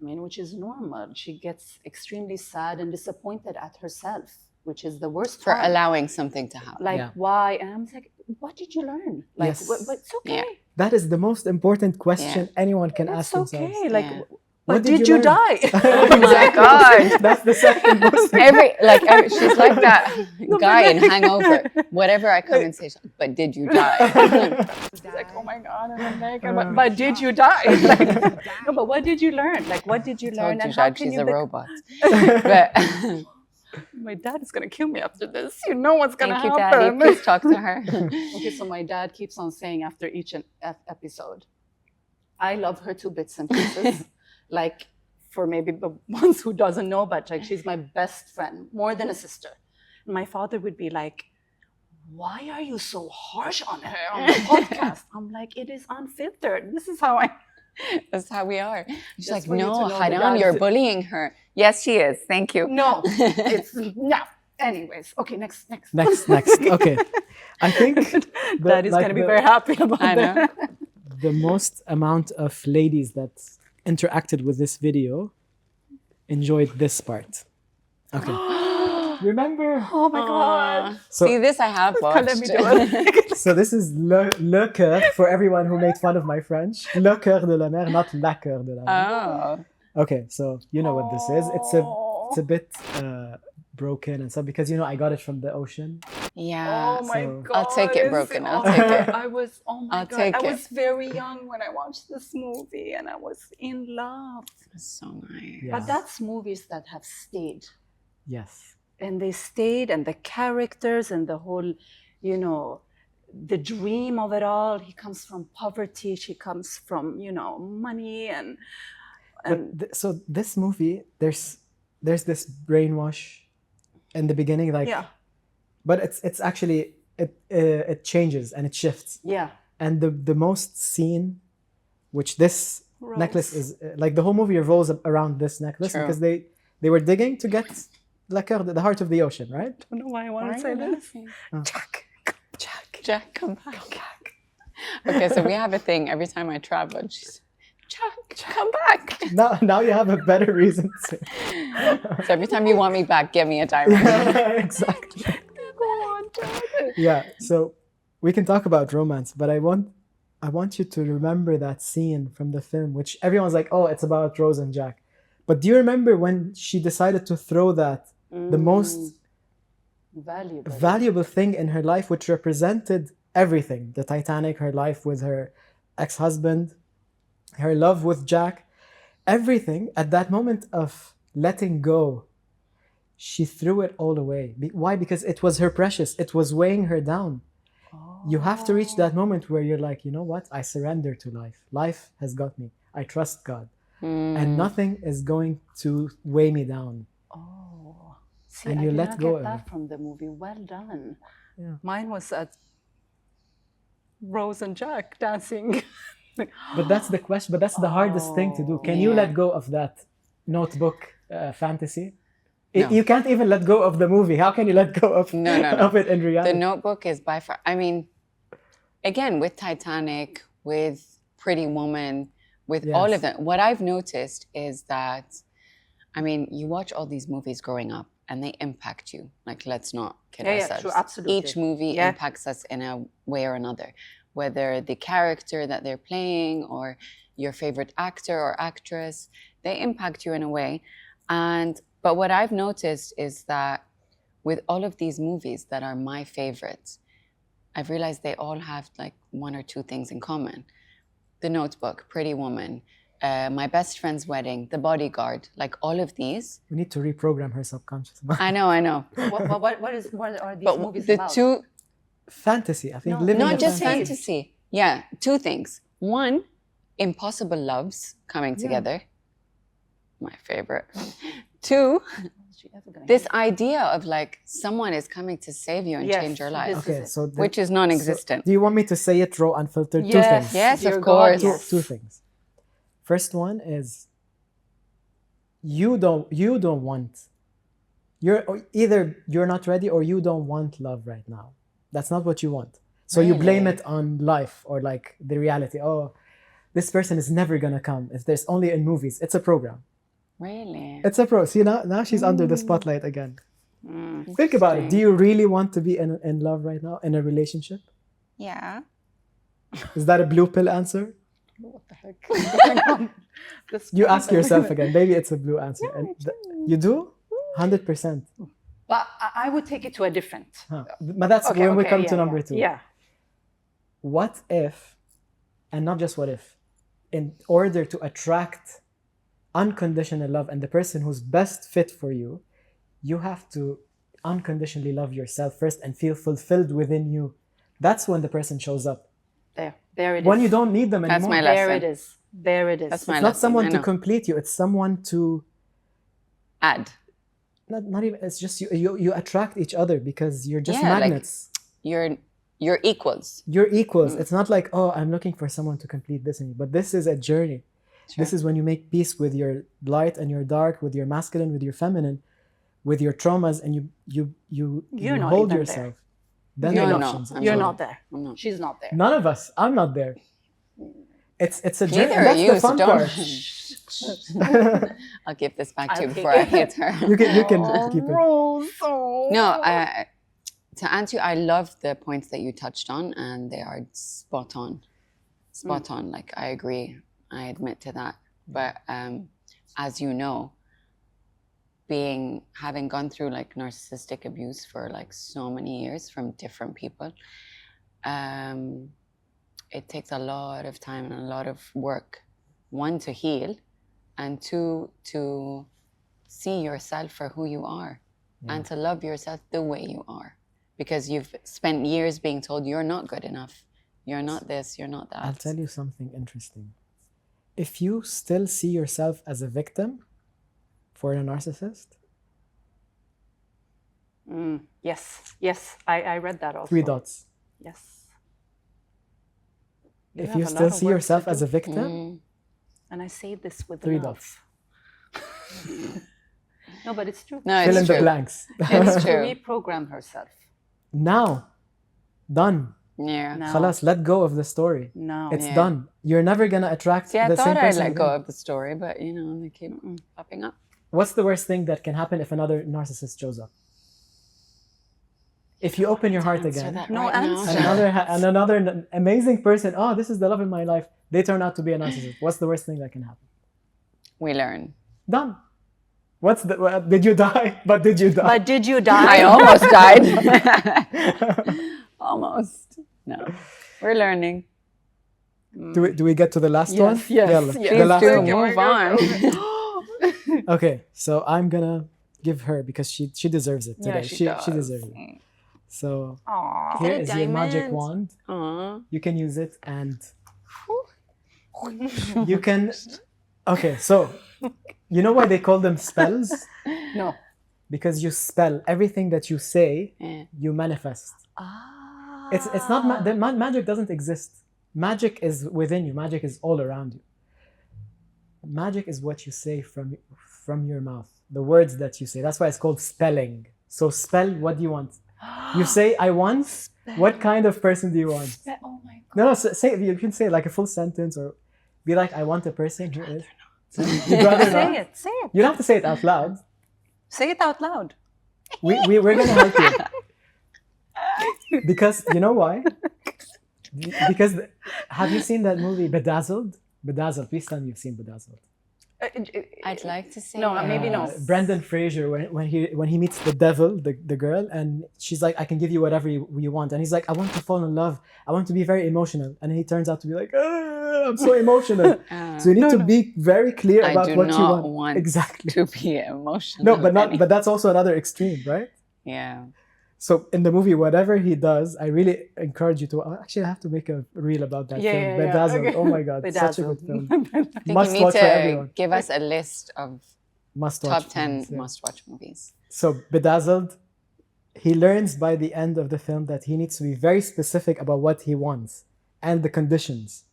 I mean, which is normal. She gets extremely sad and disappointed at herself, which is the worst For part. allowing something to happen. Like, Yeah. why? And I'm like, what did you learn? Like, Yes. it's okay. Yeah. That is the most important question anyone can It's ask themselves. okay. Like, Yeah. but What did you learn? die? Oh my God. That's the second most. She's like that guy in Hangover. Whatever I come and say, but did you die? She's like, oh my God, and I'm like, but did you die? Like, no, but what did you learn? Like, what did you learn? Told you, And how Jad, can she's you a robot. But My dad is gonna kill me after this. You know what's gonna thank you, happen. Daddy. Please talk to her. Okay, so my dad keeps on saying after each episode, I love her to bits and pieces. Like, for maybe the ones who doesn't know, but like she's my best friend, more than a sister. My father would be like, why are you so harsh on her on the podcast? I'm like, it is unfiltered. This is how I... That's how we are. She's Just like, for you to no, know Haram, that you're that's- bullying her. Yes, she is. Thank you. No, it's... No. Anyways, okay, next. Next. Okay. I think Dad is like gonna be very happy about I know. that. the most amount of ladies that interacted with this video enjoyed this part. Okay. Remember? Oh my God. So- See, this I have watched. Let me do it. So this is le cœur for everyone who made fun of my French. Le cœur de la mer, not la cœur de la mer. Oh. Okay, so you know what this is. It's a bit broken and stuff because I got it from the ocean. Yeah. Oh my So- God. I'll take it it's- broken. I'll oh take my it. God, I was, oh my I'll God. take I it. was very young when I watched this movie and I was in love. So nice. Yeah. But that's movies that have stayed. Yes. And they stayed, and the characters and the whole, the dream of it all. He comes from poverty. She comes from, money and So this movie, there's this brainwash in the beginning, like, yeah, but it's actually it changes and it shifts. yeah. And the most scene, which this Rose. necklace is like the whole movie revolves around this necklace True. because they were digging to get La Cœur, the heart of the ocean, right? I don't know why I want Why to say are you this. laughing? Jack. Come back. Okay, so we have a thing every time I travel. She's Jack, come back. Now you have a better reason to. So every time you want me back, give me a diamond. Exactly. Go on, Jack. Yeah. So we can talk about romance, but I want you to remember that scene from the film, which everyone's like, oh, it's about Rose and Jack. But do you remember when she decided to throw that the most valuable thing in her life, which represented everything, the Titanic, her life with her ex-husband, her love with Jack, everything, at that moment of letting go, she threw it all away. Why? Because it was her precious. It was weighing her down. You have to reach that moment where you're like, you know what? I surrender to life. Life has got me. I trust God. And nothing is going to weigh me down. Oh, see, And I you did let not go get of that it. from the movie. Well done. Yeah. Mine was at Rose and Jack dancing. But that's the question. But that's the hardest thing to do. Can you Yeah. let go of that notebook fantasy? No. You can't even let go of the movie. How can you let go of, No. of it in The reality? Notebook is by far, I mean, again, with Titanic, with Pretty Woman, with all Yes. of them, what I've noticed is that, I mean, you watch all these movies growing up and they impact you. Like, let's not kid Yeah, yeah, ourselves. true, absolutely. Each movie Yeah. impacts us in a way or another, whether the character that they're playing or your favorite actor or actress, they impact you in a way. But what I've noticed is that with all of these movies that are my favorites, I've realized they all have like one or two things in common. The Notebook, Pretty Woman, My Best Friend's Wedding, The Bodyguard, like all of these. We need to reprogram her subconscious mind. I know. What are these But movies the about? two, Fantasy. I think No, living not a just fantasy. fantasy. Yeah, two things. One, impossible loves coming Yeah. together. My favorite. Two, Is she ever gonna this hear idea of like someone is coming to save you and Yes, change your this life, is Okay, it. so which is non-existent. do you want me to say it raw, unfiltered? Two Yes. things. Yes, Dear of God, course. yes. Two things. First one is you don't want you're not ready or you don't want love right now. That's not what you want. So you blame Really? it on life or like the reality. Oh, this person is never gonna come. If there's only in movies, it's a program. Really? It's a pro. See, now she's under the spotlight again. Mm. Think about it. Do Interesting. you really want to be in love right now, in a relationship? Yeah. Is that a blue pill answer? What the heck is going on? This You point, ask yourself again. Maybe it's a blue answer. Yeah, And I do. you do? 100%. But I would take it to a different. Huh. But that's Okay, when we okay, come yeah, to number yeah. 2. Yeah. What if, and not just what if, in order to attract unconditional love and the person who's best fit for you, you have to unconditionally love yourself first and feel fulfilled within you. That's when the person shows up. There it is. When you don't need them That's anymore. my There lesson. it is. There it is. That's my It's not lesson, someone I to know. complete you. It's someone to Add. not even. It's just you attract each other because you're just Yeah, like- magnets. You're equals. You're equals. It's not like, oh, I'm looking for someone to complete this in you. But this is a journey. Sure. This is when you make peace with your light and your dark, with your masculine, with your feminine, with your traumas, and you You're not hold even yourself. Then No, the no, options. I'm You're not. not there. I'm not. She's not there. None of us. I'm not there. It's a journey. Neither And are that's you, the so fun don't. part. I'll give this back to you I'll before take I hit her. you can keep it. No, to answer you, I love the points that you touched on, and they are spot on. Spot on. Like, I agree. I admit to that. But as you know, having gone through like narcissistic abuse for like so many years from different people, it takes a lot of time and a lot of work. One, to heal, and two, to see yourself for who you are, and to love yourself the way you are. Because you've spent years being told you're not good enough, you're not this, you're not that. I'll tell you something interesting. If you still see yourself as a victim for a narcissist, Yes. I read that also. 3 dots. Yes. If have you a lot still of see work yourself to as a do. victim, And I say this with 3 love. dots. No, but it's true. No, Fill it's in the true. blanks. It's To true. reprogram herself. Now, done. Yeah. No. Khalas, let go of the story. No. It's Yeah. done. You're never gonna attract See, I the same thought I'd person. let go again. of the story, but you know, they keep popping up. What's the worst thing that can happen if another narcissist shows up? If you open your heart Answer again, that No right now. answer. and another amazing person, oh, this is the love of my life, they turn out to be a narcissist. What's the worst thing that can happen? We learn. Done. Did you die? But did you die? But did you die? I almost died. Almost. No. We're learning. do we get to the last one? Yes, yes, Yalla, yes. the Please last do one. move on. Okay, so I'm gonna give her because she deserves it today. Yeah, she she does. deserves it. So Aw. here it a is your magic diamond? wand. Aw. You can use it and you can. Okay, so you know why they call them spells? No. Because you spell everything that you say, Yeah. you manifest. Ah. It's not magic doesn't exist. Magic is within you. Magic is all around you. Magic is what you say from your mouth. The words that you say. That's why it's called spelling. So spell what do you want. You say I want. What kind of person do you want? Oh my God. No, say you can say like a full sentence or be like I want a person who is. You'd rather Say not? it. Say it. You don't have to say it out loud. Say it out loud. We're gonna help you. Because you know why? Because have you seen that movie Bedazzled? Bedazzled. Please tell me you've seen Bedazzled. I'd like to say No, maybe no. Brendan Fraser when he meets the devil, the girl, and she's like, I can give you whatever you want, and he's like, I want to fall in love. I want to be very emotional, and he turns out to be like, I'm so emotional. So you need to be very clear I about do what you not want. want Exactly. to be emotional. No, but that's also another extreme, right? Yeah. So in the movie, whatever he does, I really encourage you to. Actually, I have to make a reel about that film. Yeah. Bedazzled. Okay. Oh my god, such a good film. I think Must you need watch for to everyone. give us a list of Must watch. top 10 films, yeah. must-watch movies. So Bedazzled, he learns by the end of the film that he needs to be very specific about what he wants and the conditions.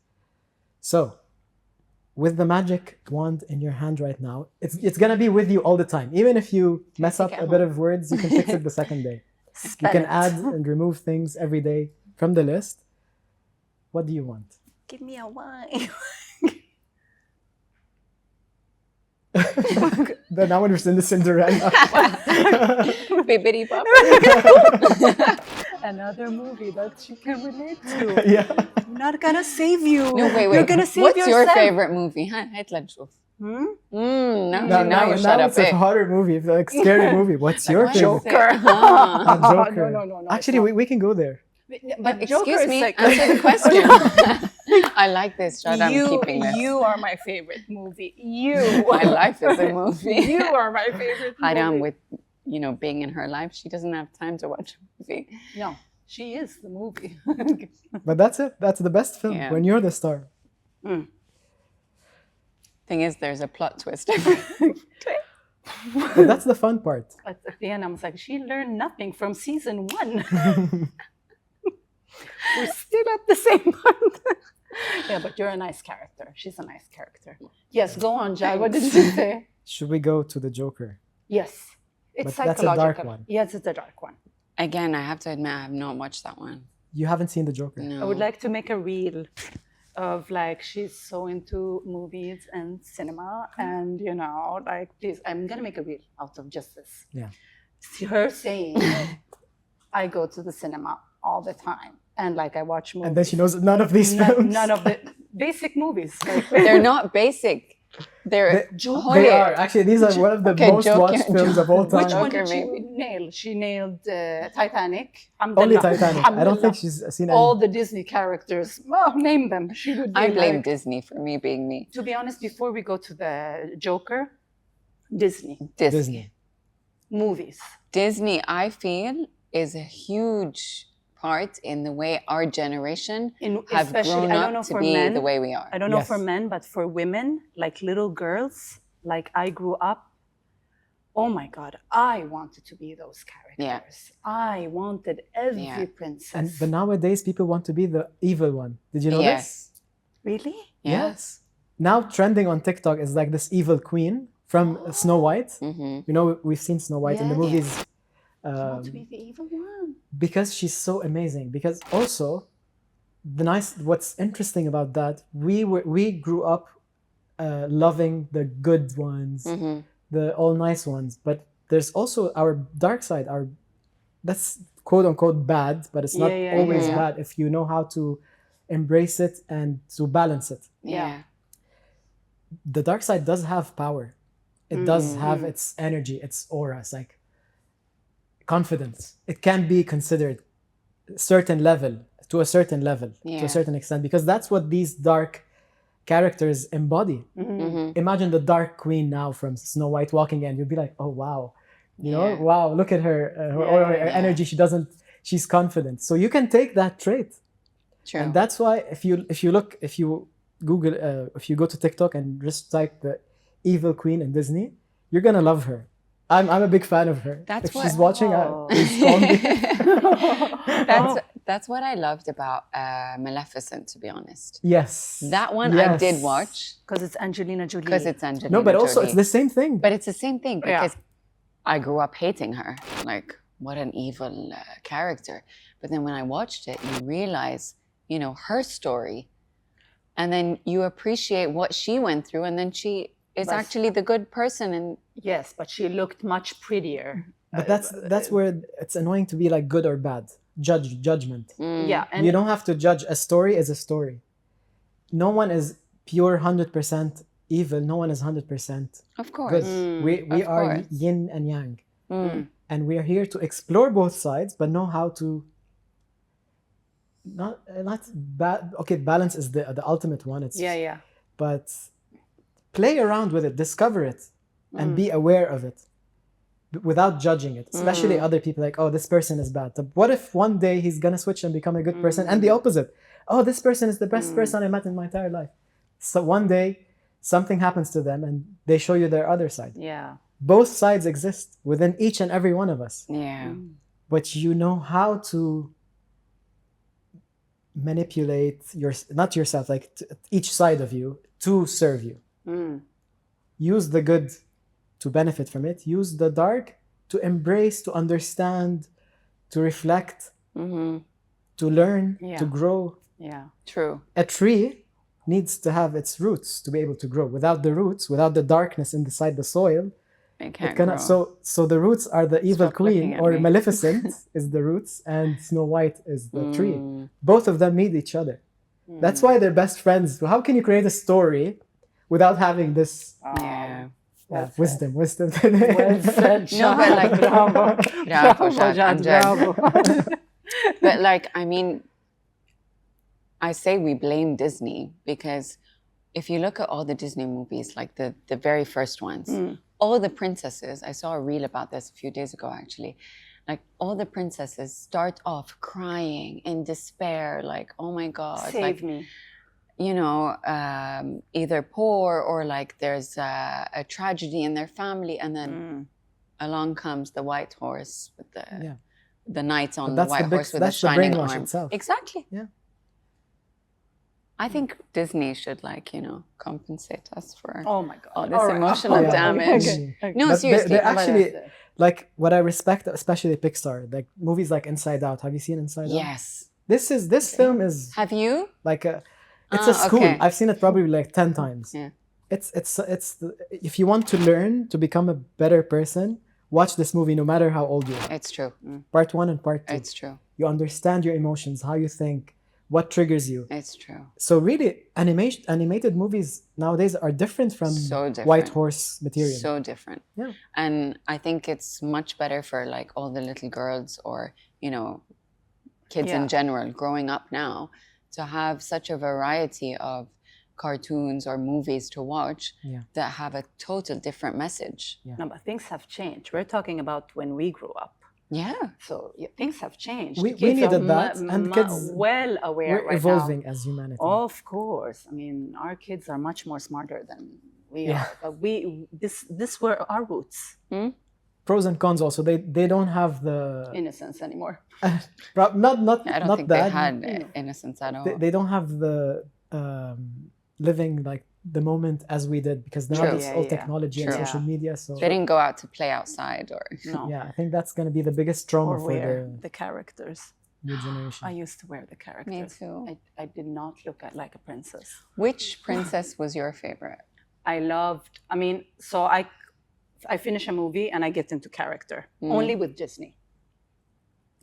So, with the magic wand in your hand right now, it's gonna be with you all the time. Even if you mess up take it a bit home? of words, you can fix it the second day. You Spell can it. add and remove things every day from the list. What do you want? Give me a wine. Then now we're in the Cinderella. Bibbidi bop. Another movie that you can relate to. Yeah. I'm not gonna save you. No, wait. You're gonna save What's yourself. your favorite movie? هات لنشوف. Hmm? Now you shut up. It's a horror movie, like scary movie. What's your What? favorite? Joker. Joker. No. Actually, we can go there. But Joker Excuse is me, like answer the question. I like this shot. I'm keeping this. You are my favorite movie. My life is a movie. You are my favorite movie. Haram with, being in her life, she doesn't have time to watch a movie. No, she is the movie. But that's it. That's the best film Yeah. when you're the star. Thing is, there's a plot twist. But that's the fun part. But at the end, I was like, she learned nothing from season 1. We're still at the same point. Yeah, but you're a nice character. She's a nice character. Yes, go on, Jai. What did you say? Should we go to the Joker? Yes. It's But psychological. that's a dark one. Yes, it's a dark one. Again, I have to admit, I have not watched that one. You haven't seen the Joker? No. I would like to make a reel of like she's so into movies and cinema, and please, I'm gonna make a reel out of just this. Yeah. See her saying, "I go to the cinema all the time, and like I watch movies." And then she knows none of these films. None of the basic movies. Like, They're not basic. They're They are. Actually, these are one of the Okay, most Joker- watched films of all time. which one Joker, did she maybe. nail? She nailed Titanic. Only Alhamdulillah. Titanic. I don't think she's seen any. All the Disney characters. Well, name them. She would be I blame like, Disney for me being me. to be honest, before we go to the Joker, Disney Disney. movies. Disney, I feel, is a huge part in the way our generation have Especially, grown I don't know up to for be men. the way we are. I don't know Yes. for men, but for women, like little girls, like I grew up. Oh my God, I wanted to be those characters. I wanted every Yeah. princess. But nowadays, people want to be the evil one. Did you know this? Yes. Really? Yes. Now trending on TikTok is like this evil queen from Snow White. Mm-hmm. You know, we've seen Snow White in the Yes. movies. I want to be the evil one. Because she's so amazing. Because also, what's interesting about that, we grew up loving the good ones, Mm-hmm. the all nice ones. But there's also our dark side. That's quote unquote bad, but it's not Yeah, always yeah. bad if you know how to embrace it and to balance it. Yeah. The dark side does have power. It does Mm-hmm. have its energy, its aura. It's like confidence. It can be considered to a certain level, to a Yeah. certain extent, because that's what these dark characters embody. Mm-hmm. Imagine the dark queen now from Snow White walking in. You'd be like, oh wow, Yeah. wow, look at her, her aura, her Yeah. energy. She's confident. So you can take that trait. True. And that's why if you Google, if you go to TikTok and just type the evil queen in Disney, you're gonna love her. I'm a big fan of her. That's if what- she's watching, Oh. please call me. That's what I loved about Maleficent, to be honest. Yes. That one I Yes. did watch Because it's Angelina Jolie. because it's Angelina No, but also Jolie. it's the same thing. But it's the same thing Yeah. because I grew up hating her. Like, what an evil character. But then when I watched it, you realize, her story. And then you appreciate what she went through. And then she is But- actually the good person. And Yes, but she looked much prettier. But that's where it's annoying to be like good or bad. Judgment. Yeah, and You don't have to judge. A story is a story. No one is pure 100% evil. No one is 100% of course. good. We of are course. yin and yang. Mm. And we are here to explore both sides, but know how to not bad. Okay, balance is the ultimate one. It's yeah. but play around with it, discover it, and be aware of it without judging it. Especially other people, like, oh, this person is bad. But what if one day he's gonna switch and become a good person, and the opposite? Oh, this person is the best person I met in my entire life. So one day something happens to them, and they show you their other side. Yeah. Both sides exist within each and every one of us, Yeah. but you know how to manipulate not yourself, like each side of you to serve you. Use the good to benefit from it. Use the dark to embrace, to understand, to reflect, Mm-hmm. to learn, Yeah. to grow. Yeah. True. A tree needs to have its roots to be able to grow. Without the roots, without the darkness inside the soil, It can't it cannot. grow. So the roots are the evil Stop queen, looking at or me. Maleficent is the roots, and Snow White is the tree. Mm. Both of them need each other. That's why they're best friends. How can you create a story without having this Yeah. Well said. wisdom? Well said, No, but like, bravo. Bravo, Bravo, Jad, Amjad. bravo. But like, I mean, I say we blame Disney because if you look at all the Disney movies, like the very first ones, all the princesses, I saw a reel about this a few days ago actually, like all the princesses start off crying in despair, like, oh my God. Save like, me. you know, either poor or like there's a tragedy in their family, and then along comes the white horse with the knight on the that's white the big- horse with the that's the shining brainwash arm. itself. Exactly. Yeah. I think Disney should compensate us for Oh my God. all this All right. emotional Yeah. damage. Okay. No, But seriously. they're How about actually that? like what I respect, especially Pixar, like movies like Inside Out. Have you seen Inside Out? Yes. This film is Have you? like it's a school. Okay. I've seen it probably like 10 times. Yeah. If you want to learn to become a better person, watch this movie no matter how old you are. It's true. Part 1 and part 2. It's true. You understand your emotions, how you think, what triggers you. It's true. So really, animated movies nowadays are different from So different. White Horse material. So different. Yeah. And I think it's much better for like all the little girls or, kids in Yeah. general growing up now to have such a variety of cartoons or movies to watch that have a total different message. No, but things have changed. We're talking about when we grew up. Yeah. So things have changed. We Kids are needed that, and kids well aware we're right evolving now. as humanity. Of course. I mean, our kids are much more smarter than we Yeah. are. But this were our roots. Pros and cons also. They don't have the Innocence anymore. not I don't not think that. they had innocence at all. They don't have the living like the moment as we did, because now True. it's Yeah, all yeah. technology and True. social media. So They didn't go out to play outside or No. yeah, I think that's going to be the biggest trauma Or for wear the the characters. new generation. I used to wear the characters. too. I did not look at like a princess. Which princess was your favorite? I loved, so I finish a movie and I get into character. Only with Disney.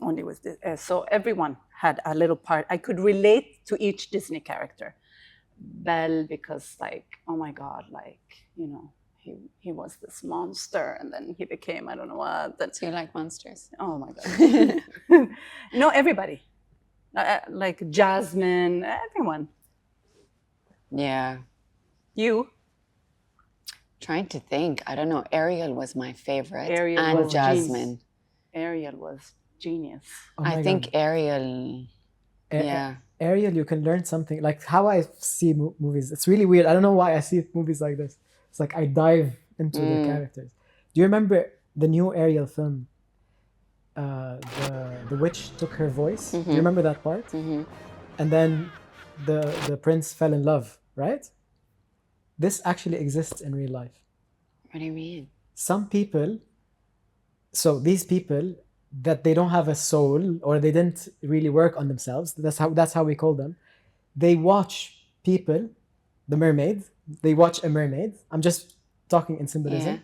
Only with so everyone had a little part. I could relate to each Disney character. Belle, because like, oh my God, like, he was this monster and then he became, I don't know what. So you like monsters? Oh my God. No, everybody. Like Jasmine, everyone. Yeah. You? Trying to think. I don't know. Ariel was my favorite. Ariel and was Jasmine. Ariel was genius. Oh my I think God. Ariel. Yeah. Ariel, you can learn something. Like how I see movies, it's really weird. I don't know why I see movies like this. It's like I dive into the characters. Do you remember the new Ariel film? The witch took her voice. Do you remember that part? And then the prince fell in love, right? This actually exists in real life. What do you mean? Some people, so these people that they don't have a soul or they didn't really work on themselves, that's how we call them. They watch people, the mermaid, they watch a mermaid. I'm just talking in symbolism. Yeah.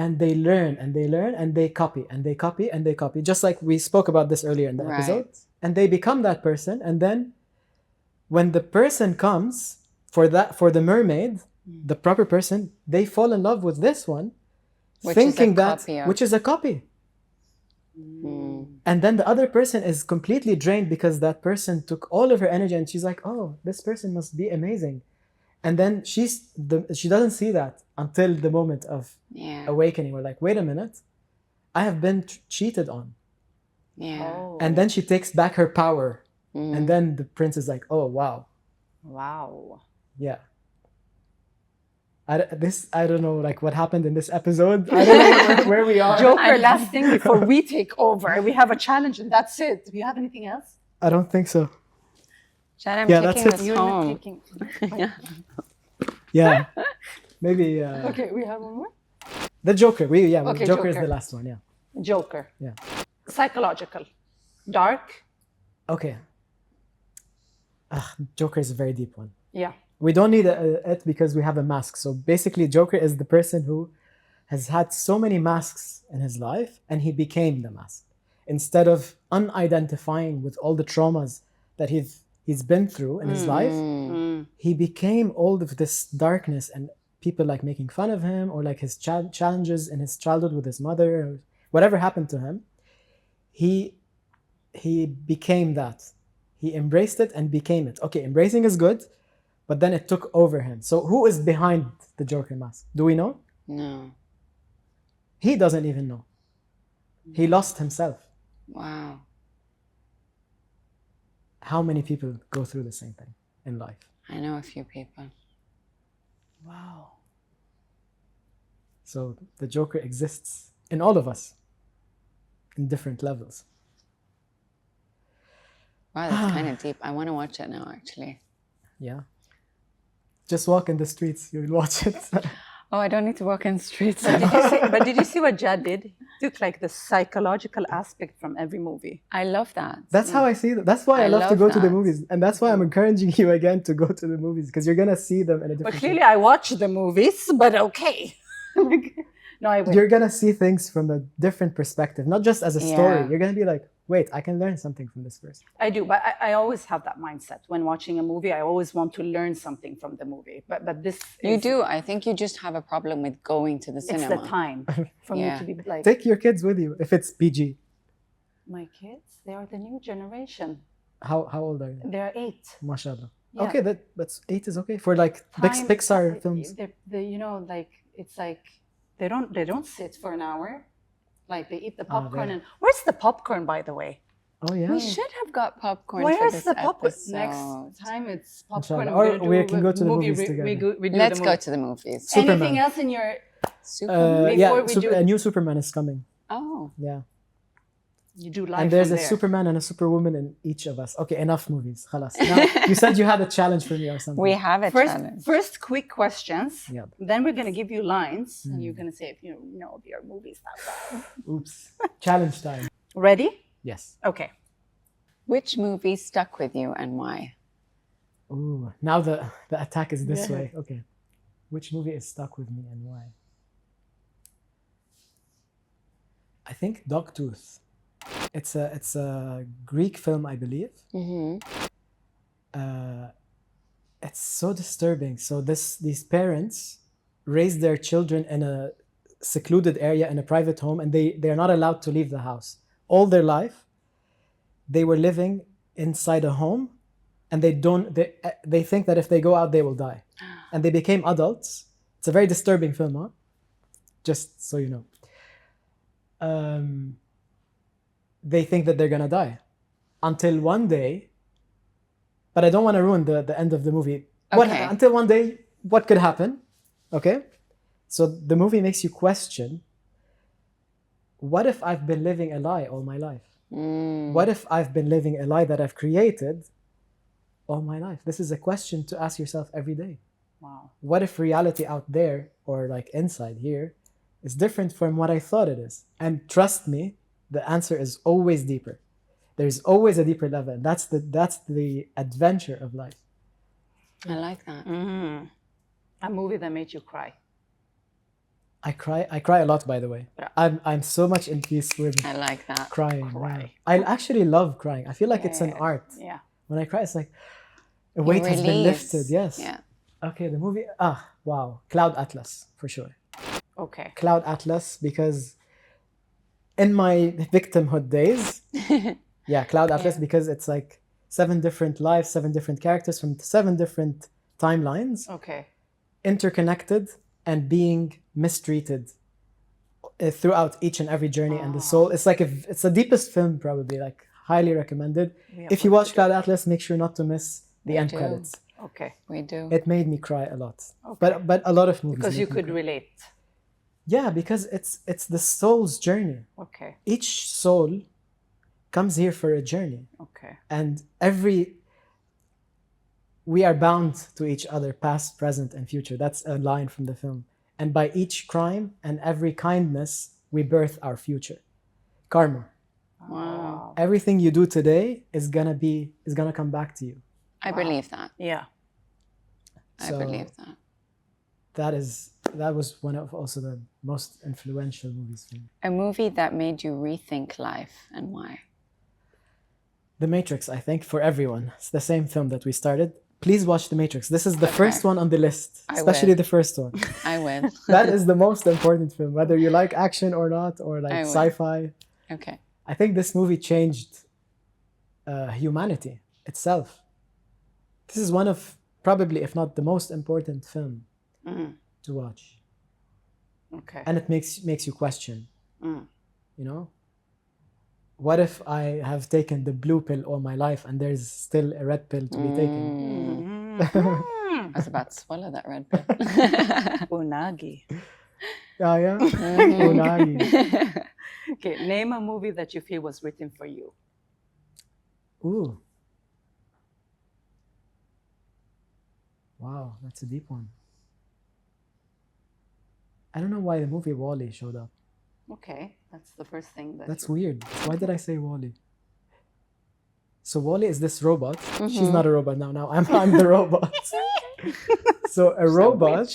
And they learn and they learn and they copy and they copy and they copy. Just like we spoke about this earlier in the episode. And they become that person. And then when the person comes for the mermaid, the proper person, they fall in love with this one, thinking that which is a copy. And then the other person is completely drained because that person took all of her energy and she's like, oh, this person must be amazing. And then she doesn't see that until the moment of awakening. We're like, wait a minute, I have been cheated on. Yeah. Oh. And then she takes back her power. And then the prince is like, oh, wow. Wow. Yeah. I don't know like what happened in this episode. I don't know where we are. Joker, last thing before we take over. We have a challenge and that's it. Do you have anything else? I don't think so. Chad, I'm Yeah, taking that's it. this You're not home. taking. Yeah. Maybe Okay, we have one more. the Joker. Okay, Joker is Joker. the last one, yeah. Joker. Yeah. Psychological. Dark. Okay. Joker is a very deep one. Yeah. We don't need it because we have a mask. So basically, Joker is the person who has had so many masks in his life, and he became the mask. Instead of unidentifying with all the traumas that he's been through in his life, he became all of this darkness, and people like making fun of him, or like his challenges in his childhood with his mother, or whatever happened to him. He became that. He embraced it and became it. Okay, embracing is good, but then it took over him. So who is behind the Joker mask? Do we know? No. He doesn't even know. He lost himself. Wow. How many people go through the same thing in life? I know a few people. Wow. So the Joker exists in all of us in different levels. Wow, that's kind of deep. I want to watch it now, actually. Yeah. Just walk in the streets, you'll watch it. Oh, I don't need to walk in the streets. But did you see what Jad did? He took like the psychological aspect from every movie. I love that. That's how I see it. That's why I love to love go to the that. movies. And that's why I'm encouraging you again to go to the movies, because you're going to see them in a But different clearly, I watch the movies, but okay. No, I will. You're going to see things from a different perspective, not just as a story. Yeah. You're going to be like, wait, I can learn something from this person. I do, but I always have that mindset. When watching a movie, I always want to learn something from the movie. But this You is, do. I think you just have a problem with going to the it's cinema. the time for me Yeah. to be like, Take your kids with you if it's PG. my kids, they are the new generation. How old are you? They're 8. MashaAllah. Yeah. Okay, that's 8 is okay for like Time- Pixar films. They you know, like it's like they don't sit for an hour. Like they eat the popcorn there. and where's the popcorn, by the way? Oh yeah. We should have got popcorn for Where's this the popcorn? episode. Next time it's popcorn. Inshallah. We're Or gonna we do can go to the movie movies re- together. We do Let's the go movie. to the movies. Superman. Anything else in your? Superman. Before we do- a new Superman is coming. Oh, Yeah. You do live And there's from a there. Superman and a Superwoman in each of us. Okay, enough movies. Khalas. Now, you said you had a challenge for me or something. we have a challenge. First, quick questions. Yeah. Then we're gonna give you lines, and you're gonna say if you know your movies that well. Oops. Challenge time. Ready? Yes. Okay. Which movie stuck with you and why? Ooh. Now the attack is this Yeah. way. Okay. Which movie is stuck with me and why? I think Dogtooth. It's a Greek film, I believe. Mm-hmm. It's so disturbing. So these parents raise their children in a secluded area in a private home, and they're not allowed to leave the house. All their life, they were living inside a home, and they think that if they go out, they will die. And they became adults. It's a very disturbing film, huh? Just so you know. They think that they're gonna die until one day, but I don't want to ruin the end of the movie. Okay. Until one day, what could happen? Okay, so the movie makes you question, what if I've been living a lie all my life? What if I've been living a lie that I've created all my life? This is a question to ask yourself every day. Wow. What if reality out there, or like inside here, is different from what I thought it is? And trust me, the answer is always deeper. There's always a deeper level. And that's the adventure of life. I like that. A movie that made you cry. I cry a lot, by the way. Yeah. I'm so much in peace with I like that. crying. Cry. Yeah. I actually love crying. I feel like it's an art. Yeah. When I cry, it's like a weight has been Release. lifted. Yes. Yeah. Okay, the movie. Wow. Cloud Atlas, for sure. Okay. Cloud Atlas, because in my victimhood days, yeah, Cloud Atlas, because it's like 7 different lives, 7 different characters from 7 different timelines, Okay. interconnected and being mistreated throughout each and every journey. And the soul, it's like it's the deepest film, probably, like highly recommended. If you watch Cloud Atlas, make sure not to miss the end do. credits. Okay. We do. It made me cry a lot. Okay. But a lot of movies Because you make me could cry. relate. Yeah, because it's the soul's journey. Okay. Each soul comes here for a journey, Okay. and we are bound to each other, past, present, and future. That's a line from the film. And by each crime and every kindness, we birth our future. Karma. Wow. Everything you do today is gonna come back to you. I believe that. Yeah. I believe that. That was one of also the most influential movies for me. A movie that made you rethink life, and why? The Matrix, I think, for everyone. It's the same film that we started. Please watch The Matrix. This is the first one on the list, especially the first one. I will. That is the most important film, whether you like action or not, or like sci-fi. Okay. I think this movie changed humanity itself. This is one of probably, if not the most important film to watch. Okay. And it makes you question, you know? What if I have taken the blue pill all my life and there's still a red pill to be taken? I was about to swallow that red pill. Unagi. Yeah. Unagi. Okay, name a movie that you feel was written for you. Ooh. Wow, that's a deep one. I don't know why the movie WALL-E showed up. Okay, that's the first thing that. That's weird. Why did I say WALL-E? So WALL-E is this robot. She's not a robot now. Now I'm the robot. So a robot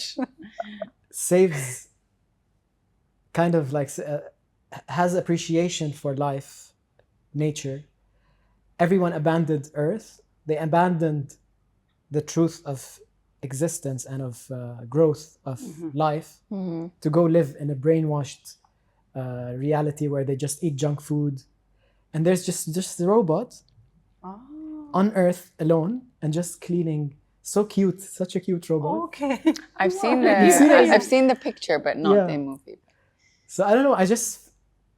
saves, kind of like has appreciation for life, nature. Everyone abandoned Earth. They abandoned the truth of existence and of growth of life to go live in a brainwashed reality where they just eat junk food, and there's just the robot on Earth alone and just cleaning. So cute, such a cute robot. Okay. I've seen the picture, but not the movie. So I don't know.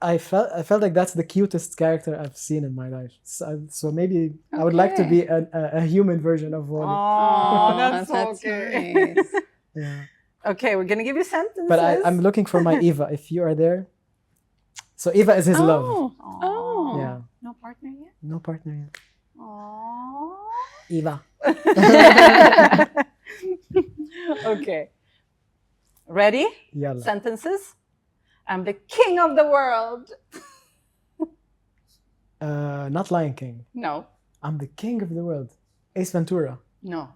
I felt like that's the cutest character I've seen in my life. So maybe I would like to be a human version of WALL-E. Oh, that's okay. Nice. Yeah. Okay, we're gonna give you sentences. But I'm looking for my Eva. If you are there. So Eva is his love. Oh. Yeah. No partner yet? No partner yet. Aww. Eva. Okay. Ready? Yalla. Sentences. I'm the king of the world. Not Lion King. No. I'm the king of the world. Ace Ventura. No.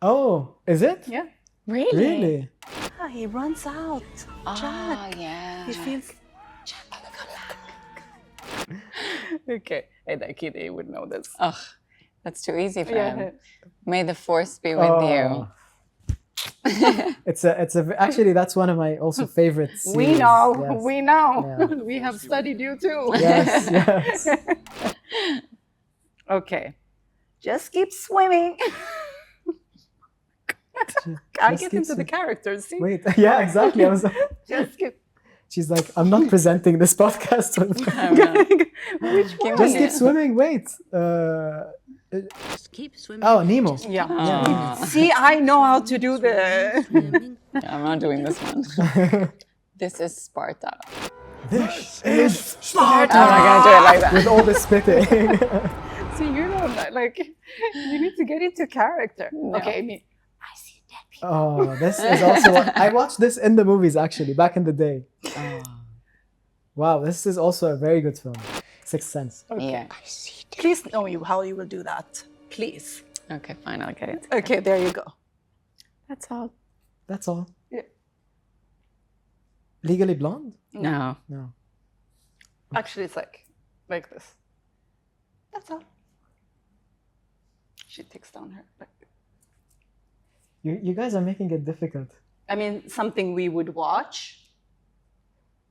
Oh, is it? Yeah. Really? Really? Ah, he runs out. Jack. Yeah. He feels. Okay. Hey, that kid, he would know this. Ugh, that's too easy for him. May the force be with you. Actually that's one of my also favorite series. We know. Yes. We know. Yeah. We have studied you too. Yes. Okay. Just keep swimming. I get into the characters. See? Wait, yeah, exactly. I was like, Just keep. she's like, I'm not presenting this podcast. Which one? Just keep swimming. Wait. Just keep swimming. Oh, Nemo. Yeah. See, I know how to do the. I'm not doing this one. This is Sparta. This is Sparta. I'm not gonna do it like that. With all the spitting. See, you know, like, you need to get into character. No. Okay, me. I see dead people. Oh, this is also. I watched this in the movies actually back in the day. Wow, this is also a very good film. Sixth Sense. Okay. Yeah. Please know how you will do that. Please. Okay, fine. I'll get it. Okay, there you go. That's all. That's all. Yeah. Legally Blonde? No. No. Actually, it's like this. That's all. She takes down her. You guys are making it difficult. I mean, something we would watch.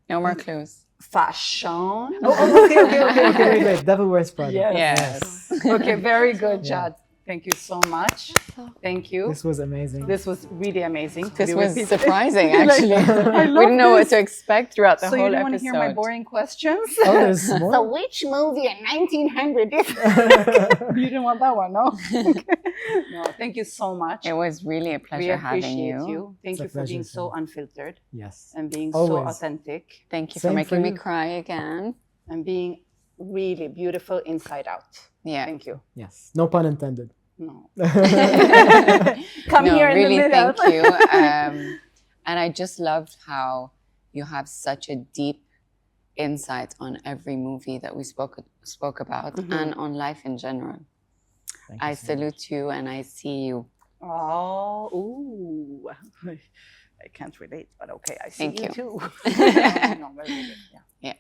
No more clues. Fashion. Okay, wait. Devil Wears Prada. Yes. Okay, very good, Jad. Thank you so much. Thank you. This was amazing. This was really amazing. This was surprising, actually. We didn't know what to expect throughout the So you whole don't want to episode. hear my boring questions? Oh, there's more? So which movie in 1900 is... You didn't want that one, no? No, thank you so much. It was really a We pleasure having appreciate you. you. Thank It's a you for being pleasure, so unfiltered Yes. and being so Always. authentic Thank you Same for for making me you. cry again. and being really beautiful inside out. Yeah. Thank you. Yes. No pun intended. No. Come No, here in really, the middle. thank you. And I just loved how you have such a deep insight on every movie that we spoke about and on life in general. Thank you I so much. salute you and I see you. Oh, ooh. I can't relate, but okay, I see Thank you you. too. No, very good. Yeah. Yeah.